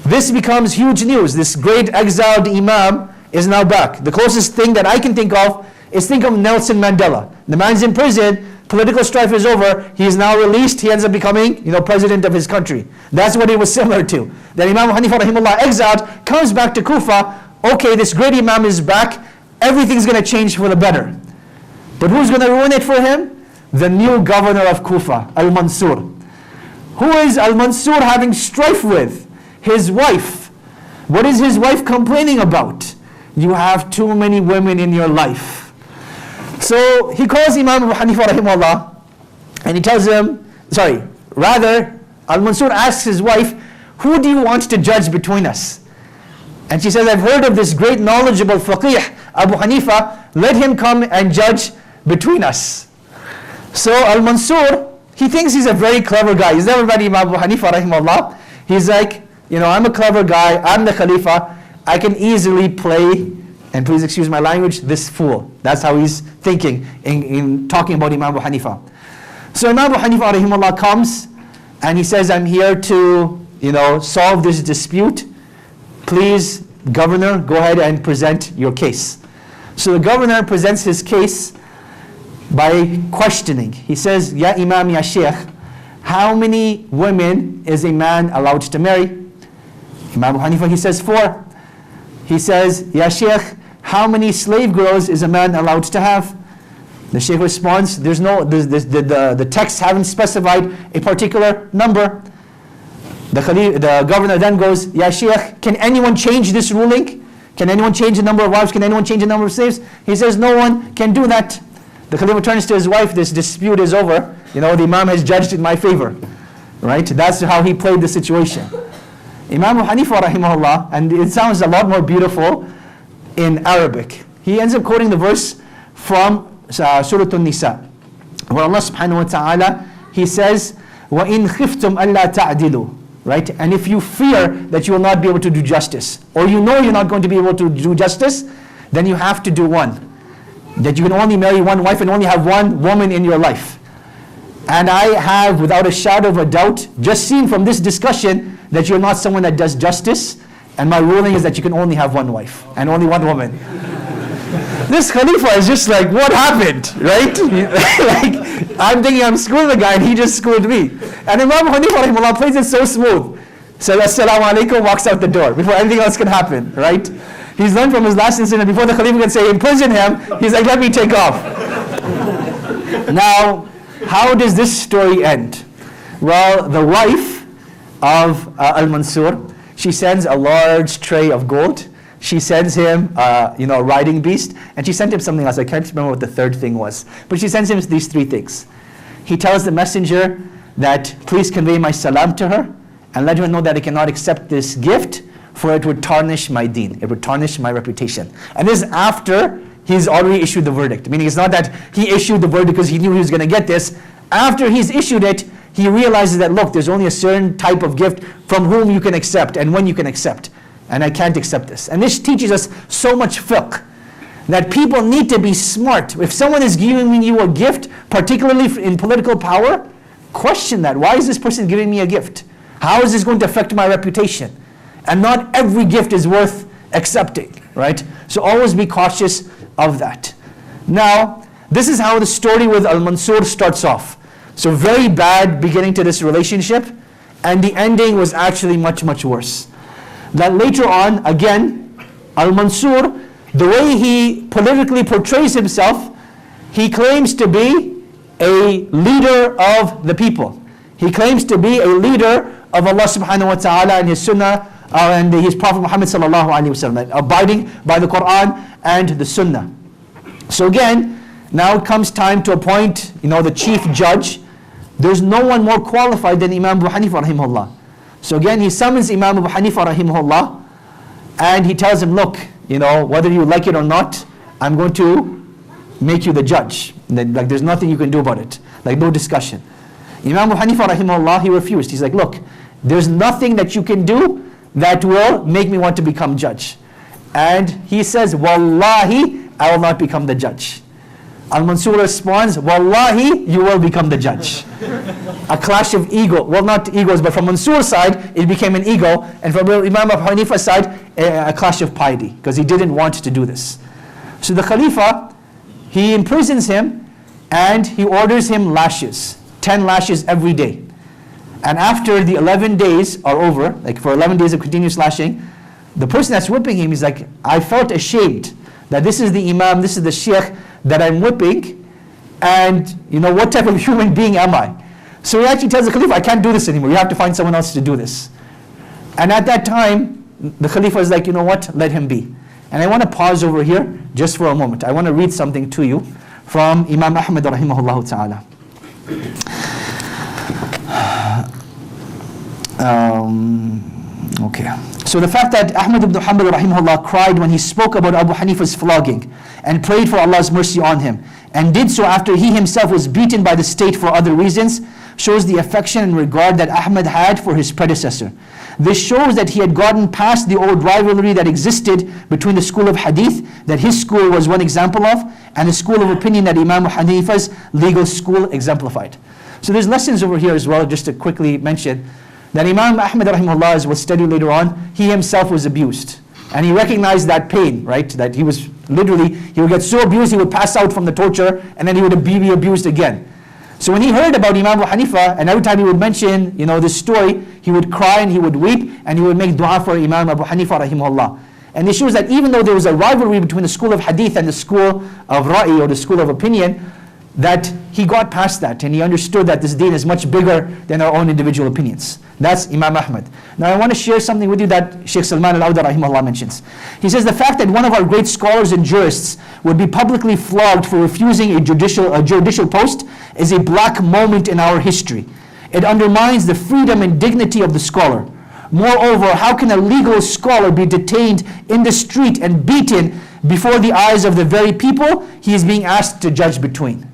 This becomes huge news. This great exiled Imam is now back. The closest thing that I can think of is think of Nelson Mandela. The man's in prison, political strife is over, he is now released, he ends up becoming, president of his country. That's what it was similar to. That Imam Hanifa rahimahullah exiled, comes back to Kufa, okay, this great Imam is back, everything's going to change for the better. But who's going to ruin it for him? The new governor of Kufa, Al-Mansur. Who is Al-Mansur having strife with? His wife. What is his wife complaining about? You have too many women in your life. So he calls Imam Abu Hanifa rahimahullah and he tells him, Al-Mansur asks his wife, who do you want to judge between us? And she says, I've heard of this great knowledgeable faqih, Abu Hanifa, let him come and judge between us. So Al-Mansur, he thinks he's a very clever guy. He's never met Imam Abu Hanifa rahimahullah. He's like, I'm a clever guy, I'm the Khalifa, I can easily play, and please excuse my language, this fool. That's how he's thinking in talking about Imam Abu Hanifa. So Imam Abu Hanifa rahimahullah comes and he says, I'm here to solve this dispute. Please, governor, go ahead and present your case. So the governor presents his case by questioning. He says, Ya Imam, Ya Sheikh, how many women is a man allowed to marry? Imam Abu Hanifa, he says 4. He says, Ya Sheikh, how many slave girls is a man allowed to have? The Sheikh responds, the texts haven't specified a particular number. The governor then goes, Ya Sheikh, can anyone change this ruling? Can anyone change the number of wives? Can anyone change the number of slaves? He says, no one can do that. The Khalifa turns to his wife, this dispute is over. The Imam has judged in my favor. Right? That's how he played the situation. Imam Abu Hanifa rahimahullah, and it sounds a lot more beautiful in Arabic. He ends up quoting the verse from Surah An-Nisa, where Allah subhanahu wa ta'ala, He says, وَإِنْ خِفْتُمْ أَلَّا تَعْدِلُوا. Right? And if you fear that you will not be able to do justice, or you're not going to be able to do justice, then you have to do one. That you can only marry one wife and only have one woman in your life. And I have, without a shadow of a doubt, just seen from this discussion that you're not someone that does justice, and my ruling is that you can only have one wife and only one woman. This Khalifa is just like, what happened, right? Like, I'm thinking I'm schooling the guy and he just schooled me. And Imam Hanifa rahimahullah plays it so smooth. Says, Assalamu alaikum, walks out the door before anything else can happen, right? He's learned from his last incident, before the Khalifa can say, imprison him, he's like, let me take off. Now, how does this story end? Well, the wife of Al-Mansur, she sends a large tray of gold. She sends him, a riding beast, and she sent him something else. I can't remember what the third thing was. But she sends him these 3 things. He tells the messenger that, please convey my salam to her, and let her know that I cannot accept this gift, for it would tarnish my deen. It would tarnish my reputation. And this is after he's already issued the verdict. Meaning it's not that he issued the verdict because he knew he was going to get this. After he's issued it, he realizes that, look, there's only a certain type of gift from whom you can accept and when you can accept. And I can't accept this. And this teaches us so much fiqh, that people need to be smart. If someone is giving you a gift, particularly in political power, question that. Why is this person giving me a gift? How is this going to affect my reputation? And not every gift is worth accepting, right? So always be cautious of that. Now, this is how the story with Al-Mansur starts off. So very bad beginning to this relationship, and the ending was actually much, much worse. That later on, again, Al-Mansur, the way he politically portrays himself, he claims to be a leader of the people. He claims to be a leader of Allah subhanahu wa ta'ala and His Sunnah and His Prophet Muhammad sallallahu alaihi wasallam, abiding by the Quran and the Sunnah. So again, now it comes time to appoint, the chief judge. There's no one more qualified than Imam Abu Hanifa rahimahullah. So again, he summons Imam Abu Hanifa rahimahullah, and he tells him, look, whether you like it or not, I'm going to make you the judge. Like there's nothing you can do about it. Like no discussion. Imam Abu Hanifa rahimahullah, he refused. He's like, look, there's nothing that you can do that will make me want to become judge. And he says, Wallahi, I will not become the judge. Al-Mansur responds, Wallahi, you will become the judge. A clash of ego. Well, not egos, but from Mansur's side, it became an ego. And from Imam Abu Hanifa's side, a clash of piety, because he didn't want to do this. So the Khalifa, he imprisons him, and he orders him lashes. 10 lashes every day. And after the 11 days are over, like for 11 days of continuous lashing, the person that's whipping him is like, I felt ashamed that this is the Imam, this is the Sheikh that I'm whipping, and what type of human being am I? So he actually tells the Khalifa, I can't do this anymore, you have to find someone else to do this. And at that time, the Khalifa is like, you know what, let him be. And I want to pause over here just for a moment. I want to read something to you from Imam Ahmad rahimahullah ta'ala. Okay. So the fact that Ahmad ibn Hanbal rahimahullah cried when he spoke about Abu Hanifa's flogging and prayed for Allah's mercy on him, and did so after he himself was beaten by the state for other reasons, shows the affection and regard that Ahmad had for his predecessor. This shows that he had gotten past the old rivalry that existed between the school of hadith, that his school was one example of, and the school of opinion that Imam Hanifa's legal school exemplified. So there's lessons over here as well, just to quickly mention, that Imam Ahmad rahimahullah, as we'll study later on, he himself was abused. And he recognized that pain, right? That he was literally, he would get so abused, he would pass out from the torture, and then he would be abused again. So when he heard about Imam Abu Hanifa, and every time he would mention, this story, he would cry and he would weep, and he would make dua for Imam Abu Hanifa rahimahullah. And it shows that even though there was a rivalry between the school of hadith and the school of ra'i, or the school of opinion, that he got past that, and he understood that this deen is much bigger than our own individual opinions. That's Imam Ahmad. Now I want to share something with you that Sheikh Salman al-Awda rahimahullah mentions. He says the fact that one of our great scholars and jurists would be publicly flogged for refusing a judicial post is a black moment in our history. It undermines the freedom and dignity of the scholar. Moreover, how can a legal scholar be detained in the street and beaten before the eyes of the very people he is being asked to judge between?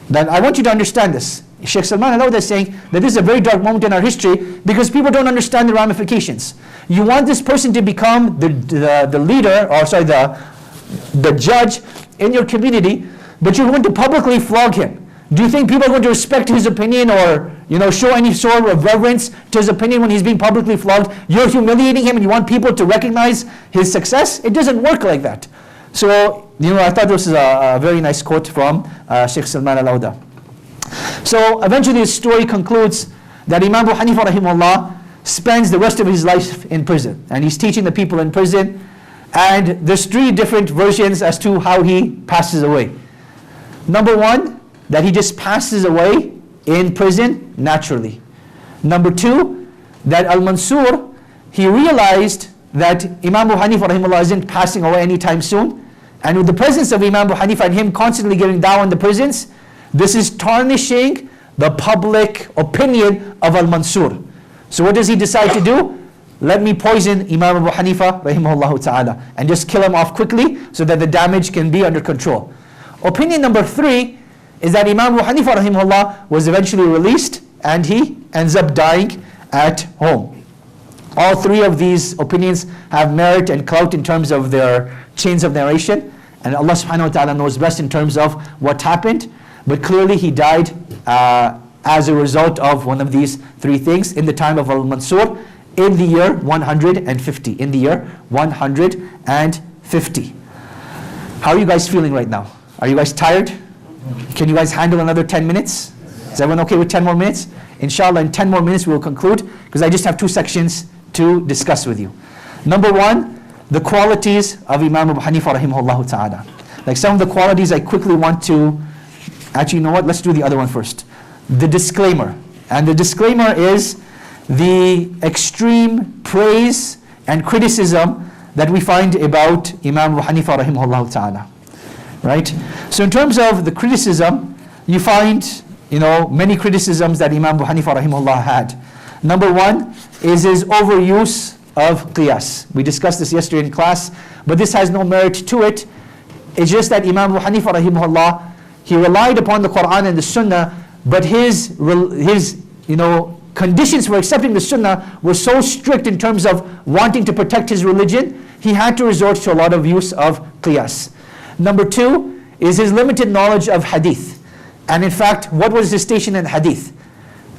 That I want you to understand this. Sheikh Salman al-Awda is saying that this is a very dark moment in our history because people don't understand the ramifications. You want this person to become the leader, or sorry, the judge in your community, but you're going to publicly flog him. Do you think people are going to respect his opinion or show any sort of reverence to his opinion when he's being publicly flogged? You're humiliating him and you want people to recognize his success? It doesn't work like that. So, I thought this is a very nice quote from Sheikh Salman al-Awda. So, eventually the story concludes that Imam Abu Hanifa rahimahullah spends the rest of his life in prison. And he's teaching the people in prison. And there's 3 different versions as to how he passes away. Number 1, that he just passes away in prison naturally. Number 2, that Al-Mansur, he realized that Imam Abu Hanifa rahimahullah isn't passing away anytime soon. And with the presence of Imam Abu Hanifa and him constantly giving dawah in the prisons, this is tarnishing the public opinion of Al-Mansur. So what does he decide to do? let me poison Imam Abu Hanifa rahimahullah ta'ala and just kill him off quickly so that the damage can be under control. Opinion number 3 is that Imam Abu Hanifa rahimahullah was eventually released and he ends up dying at home. All 3 of these opinions have merit and clout in terms of their chains of narration, and Allah subhanahu wa ta'ala knows best in terms of what happened, but clearly he died as a result of one of these 3 things in the time of Al-Mansur in the year 150. In the year 150. How are you guys feeling right now? Are you guys tired? Can you guys handle another 10 minutes? Is everyone okay with 10 more minutes? Inshallah, in 10 more minutes we will conclude, because I just have 2 sections to discuss with you. Number 1, the qualities of Imam Abu Hanifa rahimahullah ta'ala. Like some of the qualities I quickly want to, actually you know what, let's do the other one first. The disclaimer. And the disclaimer is the extreme praise and criticism that we find about Imam Abu Hanifa rahimahullah ta'ala. Right? So in terms of the criticism, you find many criticisms that Imam Abu Hanifa rahimahullah had. Number 1 is his overuse of qiyas. We discussed this yesterday in class, but this has no merit to it. It's just that Imam Abu Hanifa rahimahullah, he relied upon the Quran and the Sunnah, but his conditions for accepting the Sunnah were so strict in terms of wanting to protect his religion, he had to resort to a lot of use of qiyas. Number 2 is his limited knowledge of hadith. And in fact, what was his station in hadith?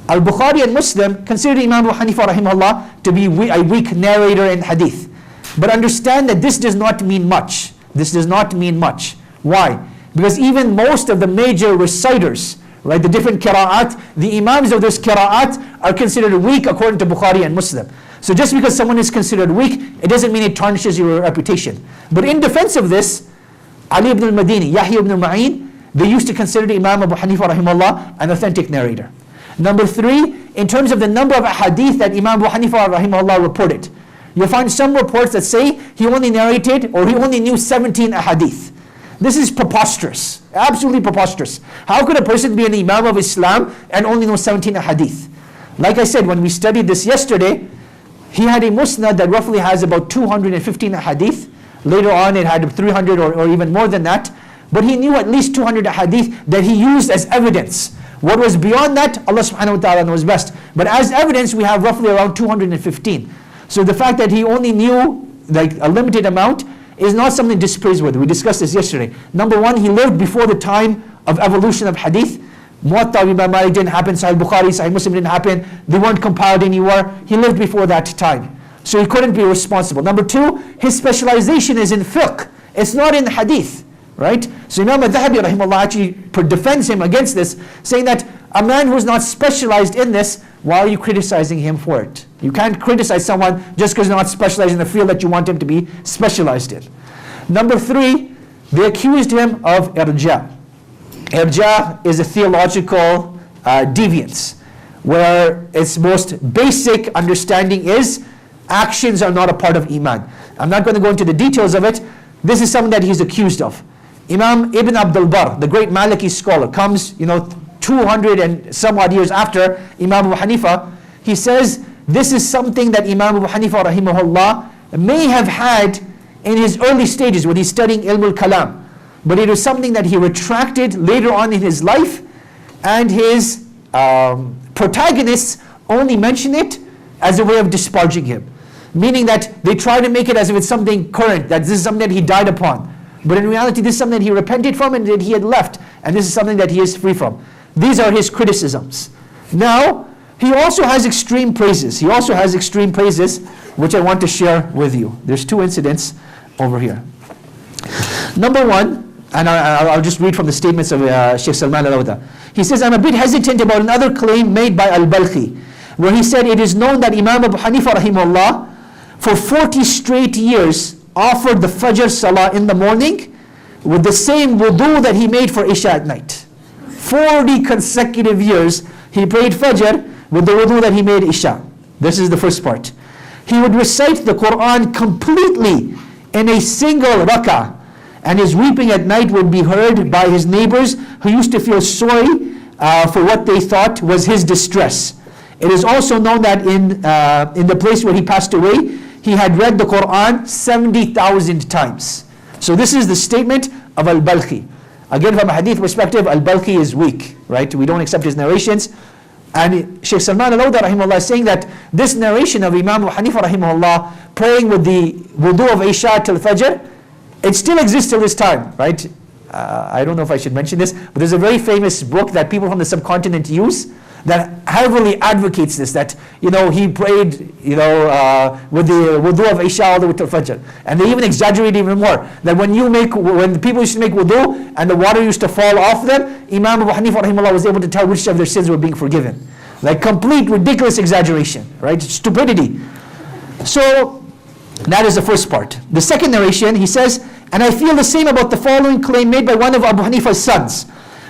Al-Bukhari and Muslim considered Imam Abu Hanifa rahimahullah to be a weak narrator in hadith. But understand that this does not mean much. This does not mean much. Why? Because even most of the major reciters, right, the different qira'at, the imams of those qira'at are considered weak according to Bukhari and Muslim. So just because someone is considered weak, it doesn't mean it tarnishes your reputation. But in defense of this, Ali ibn al-Madini, Yahya ibn al-Ma'in, they used to consider Imam Abu Hanifa rahimahullah an authentic narrator. Number 3, in terms of the number of hadith that Imam Abu Hanifa rahimahullah reported, you'll find some reports that say he only narrated or he only knew 17 hadith. This is preposterous, absolutely preposterous. How could a person be an Imam of Islam and only know 17 hadith? Like I said, when we studied this yesterday, he had a musnad that roughly has about 215 hadith. Later on it had 300 or even more than that. But he knew at least 200 hadith that he used as evidence. What was beyond that, Allah subhanahu wa ta'ala knows best. But as evidence, we have roughly around 215. So the fact that he only knew like a limited amount is not something to dispraise with. We discussed this yesterday. Number 1, he lived before the time of evolution of hadith. Muwatta of Imam Malik didn't happen, Sahih Bukhari, Sahih Muslim didn't happen. They weren't compiled anywhere. He lived before that time. So he couldn't be responsible. Number 2, his specialization is in fiqh. It's not in hadith. Right? So Imam al-Dhahabi rahimahullah actually defends him against this, saying that a man who is not specialized in this, why are you criticizing him for it? You can't criticize someone just because he's not specialized in the field that you want him to be specialized in. Number 3, they accused him of irja. Irja is a theological deviance, where its most basic understanding is actions are not a part of Iman. I'm not going to go into the details of it. This is something that he's accused of. Imam Ibn Abdul Barr, the great Maliki scholar, comes 200 and some odd years after Imam Abu Hanifa. He says this is something that Imam Abu Hanifa rahimahullah may have had in his early stages when he's studying Ilm al-Kalam. But it was something that he retracted later on in his life, and his protagonists only mention it as a way of disparaging him. Meaning that they try to make it as if it's something current, that this is something that he died upon. But in reality, this is something that he repented from and that he had left. And this is something that he is free from. These are his criticisms. Now, he also has extreme praises. He also has extreme praises, which I want to share with you. There's 2 incidents over here. Number 1, and I'll just read from the statements of Sheikh Salman al-Awda. He says, I'm a bit hesitant about another claim made by al-Balkhi, where he said, it is known that Imam Abu Hanifa rahimahullah for 40 straight years offered the Fajr Salah in the morning with the same wudu that he made for Isha at night. 40 consecutive years he prayed Fajr with the wudu that he made Isha. This is the first part. He would recite the Quran completely in a single rak'ah, and his weeping at night would be heard by his neighbors who used to feel sorry for what they thought was his distress. It is also known that in the place where he passed away, he had read the Quran 70,000 times. So this is the statement of Al-Balkhi. Again, from a hadith perspective, Al-Balkhi is weak, right? We don't accept his narrations. And Shaykh Salman Al-Awda rahimahullah is saying that this narration of Imam Abu Hanifa rahimahullah praying with the wudu of Isha till Fajr, it still exists till this time, right? I don't know if I should mention this, but there's a very famous book that people from the subcontinent use that heavily advocates this, that he prayed with the wudu of Isha all the way till Fajr. And they even exaggerate even more, that when people used to make wudu and the water used to fall off them, Imam Abu Hanifa rahimahullah was able to tell which of their sins were being forgiven. Like complete ridiculous exaggeration, right? Stupidity. So that is the first part. The second narration, he says, and I feel the same about the following claim made by one of Abu Hanifa's sons.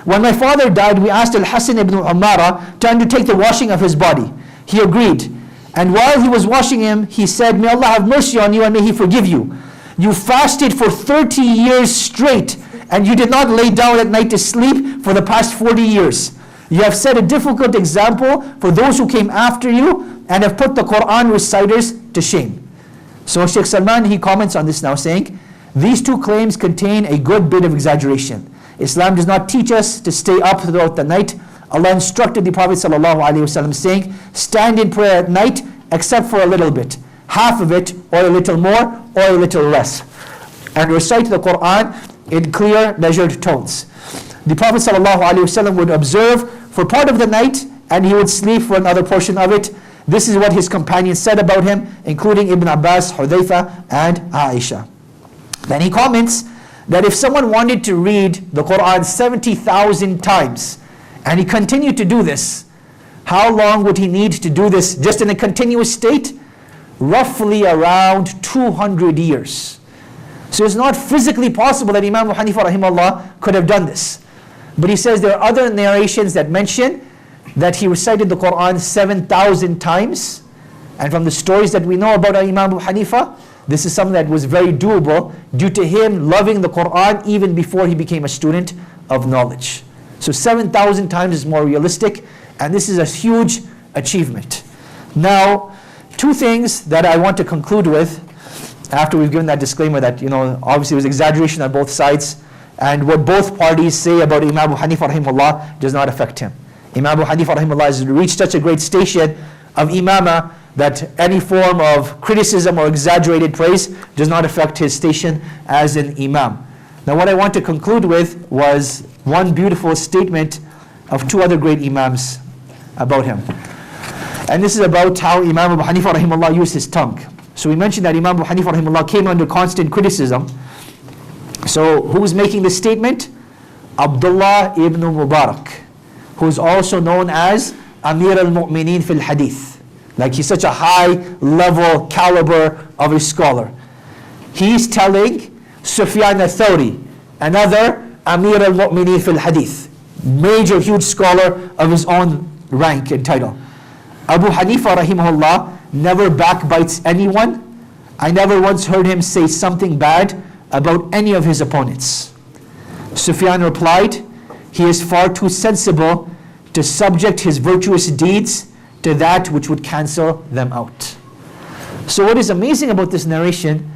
When my father died, we asked Al-Hasan ibn Ummara to undertake the washing of his body. He agreed. And while he was washing him, he said, may Allah have mercy on you and may He forgive you. You fasted for 30 years straight, and you did not lay down at night to sleep for the past 40 years. You have set a difficult example for those who came after you and have put the Quran reciters to shame. So Shaykh Salman, he comments on this now saying, these two claims contain a good bit of exaggeration. Islam does not teach us to stay up throughout the night. Allah instructed the Prophet ﷺ saying, stand in prayer at night except for a little bit, half of it or a little more or a little less, and recite the Quran in clear measured tones. The Prophet ﷺ would observe for part of the night and he would sleep for another portion of it. This is what his companions said about him, including Ibn Abbas, Hudayfa and Aisha. Then he comments that if someone wanted to read the Quran 70,000 times and he continued to do this, how long would he need to do this just in a continuous state? Roughly around 200 years. So it's not physically possible that Imam Abu Hanifa rahimahullah could have done this. But he says there are other narrations that mention that he recited the Quran 7,000 times. And from the stories that we know about Imam Abu Hanifa, this is something that was very doable due to him loving the Quran even before he became a student of knowledge. So 7,000 times is more realistic, and this is a huge achievement. Now, two things that I want to conclude with after we've given that disclaimer that obviously there's exaggeration on both sides, and what both parties say about Imam Abu Hanifa rahimahullah does not affect him. Imam Abu Hanifa rahimahullah has reached such a great station of imamah that any form of criticism or exaggerated praise does not affect his station as an imam. Now what I want to conclude with was one beautiful statement of two other great imams about him. And this is about how Imam Abu Hanifa rahimahullah used his tongue. So we mentioned that Imam Abu Hanifa rahimahullah came under constant criticism. So who's making this statement? Abdullah ibn Mubarak, who is also known as Amir al-Mu'mineen fil Hadith. Like he's such a high level caliber of a scholar. He's telling Sufyan al-Thawri, another Amir al-Mu'mineen fil Hadith, major huge scholar of his own rank and title. Abu Hanifa rahimahullah never backbites anyone. I never once heard him say something bad about any of his opponents. Sufyan replied, he is far too sensible to subject his virtuous deeds to that which would cancel them out. So what is amazing about this narration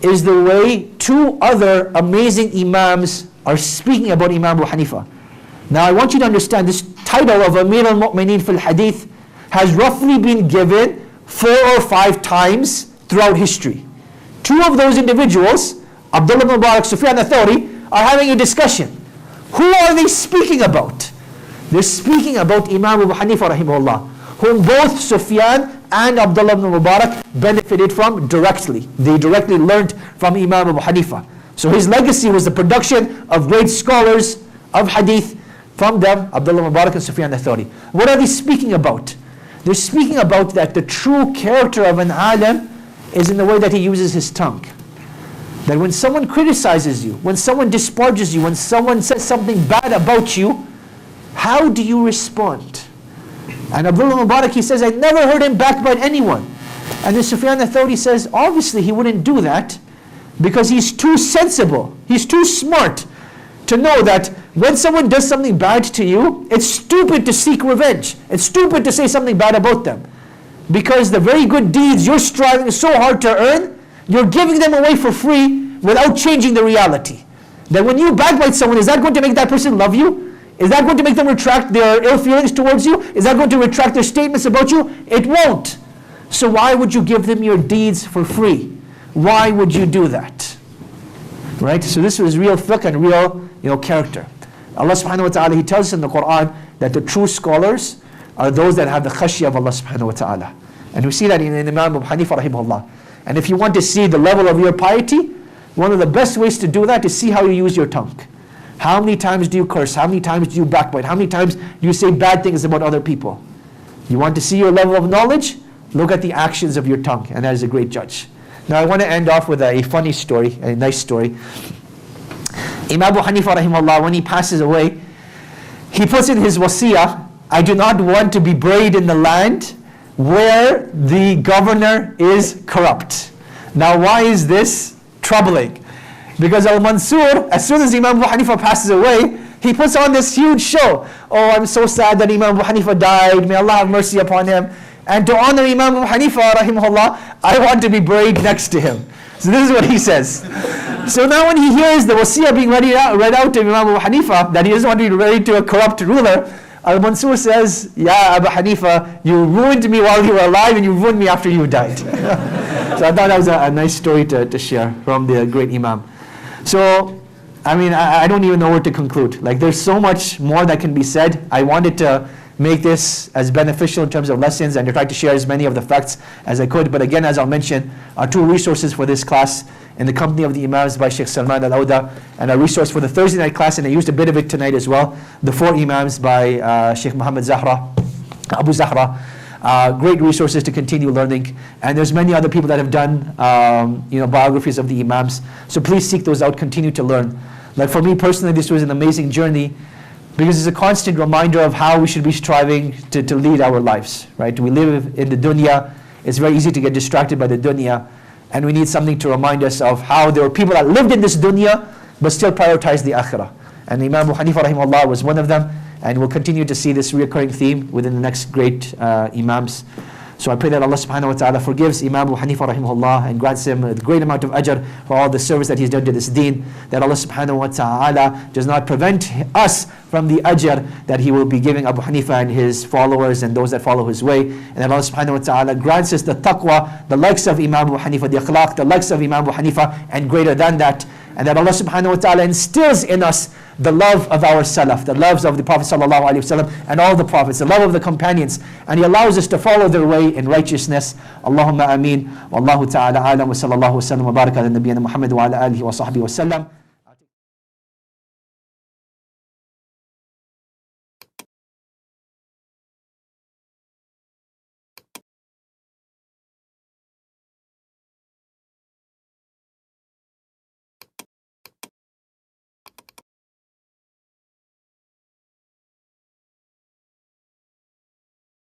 is the way two other amazing imams are speaking about Imam Abu Hanifa. Now I want you to understand this title of Amir al-Mu'mineen fil Hadith has roughly been given 4 or 5 times throughout history. Two of those individuals, Abdullah ibn Mubarak, Sufyan al-Thawri, are having a discussion. Who are they speaking about? They're speaking about Imam Abu Hanifa rahimahullah, whom both Sufyan and Abdullah ibn Mubarak benefited from directly. They directly learned from Imam Abu Hanifa. So his legacy was the production of great scholars of hadith, from them Abdullah ibn Mubarak and Sufyan al-Thawri. What are they speaking about? They're speaking about that the true character of an alim is in the way that he uses his tongue. That when someone criticizes you, when someone disparages you, when someone says something bad about you, how do you respond? And Abdullah Mubarak, he says, I never heard him backbite anyone. And then Sufyan al-Thawri says, obviously he wouldn't do that because he's too sensible, he's too smart to know that When someone does something bad to you, it's stupid to seek revenge. It's stupid to say something bad about them. Because the very good deeds you're striving so hard to earn, you're giving them away for free without changing the reality. That when you backbite someone, is that going to make that person love you? Is that going to make them retract their ill feelings towards you? Is that going to retract their statements about you? It won't. So why would you give them your deeds for free? Why would you do that? Right? So this was real fiqh and real character. Allah subhanahu wa ta'ala, He tells us in the Quran that the true scholars are those that have the khashya of Allah subhanahu wa ta'ala. And we see that in Imam Abu Hanifa rahimahullah. And if you want to see the level of your piety, one of the best ways to do that is see how you use your tongue. How many times do you curse? How many times do you backbite? How many times do you say bad things about other people? You want to see your level of knowledge? Look at the actions of your tongue, and that is a great judge. Now I want to end off with a funny story, a nice story. Imam Abu Hanifa rahimahullah, when he passes away, he puts in his wasiyah, I do not want to be buried in the land where the governor is corrupt. Now why is this troubling? Because Al-Mansur, as soon as Imam Abu Hanifa passes away, he puts on this huge show. Oh, I'm so sad that Imam Abu Hanifa died. May Allah have mercy upon him. And to honor Imam Abu Hanifa rahimahullah, I want to be buried next to him. So this is what he says. So now when he hears the wasiyah being read out to Imam Abu Hanifa, that he doesn't want to be married to a corrupt ruler, Al-Mansur says, Ya Abu Hanifa, you ruined me while you were alive and you ruined me after you died. So I thought that was a nice story to share from the great Imam. So, I mean, I don't even know where to conclude. Like, there's so much more that can be said. I wanted to make this as beneficial in terms of lessons and to try to share as many of the facts as I could. But again, as I'll mention, our two resources for this class, In the Company of the Imams by Sheikh Salman Al-Awda, and a resource for the Thursday night class, and I used a bit of it tonight as well, The Four Imams by Sheikh Muhammad Abu Zahra. Great resources to continue learning, and there's many other people that have done biographies of the Imams, so please seek those out, continue to learn. Like for me personally, this was an amazing journey, because it's a constant reminder of how we should be striving to lead our lives, right? We live in the dunya, it's very easy to get distracted by the dunya, and we need something to remind us of how there were people that lived in this dunya, but still prioritized the akhirah. And Imam Abu Hanifa rahimahullah was one of them, and we'll continue to see this recurring theme within the next great Imams. So I pray that Allah subhanahu wa ta'ala forgives Imam Abu Hanifa rahimahullah and grants him a great amount of ajr for all the service that he's done to this deen, that Allah subhanahu wa ta'ala does not prevent us from the ajr that he will be giving Abu Hanifa and his followers and those that follow his way, and that Allah subhanahu wa ta'ala grants us the taqwa, the likes of Imam Abu Hanifa, the akhlaq, the likes of Imam Abu Hanifa, and greater than that, and that Allah subhanahu wa ta'ala instills in us the love of our salaf, the loves of the Prophet sallallahu alaihi wasallam and all the prophets, the love of the companions, and He allows us to follow their way in righteousness. Allahumma ameen. Wallahu ta'ala alam wa sallallahu wa sallam wa baraka ala nabiyyina Muhammad wa ala alihi wa sahbihi wa sallam.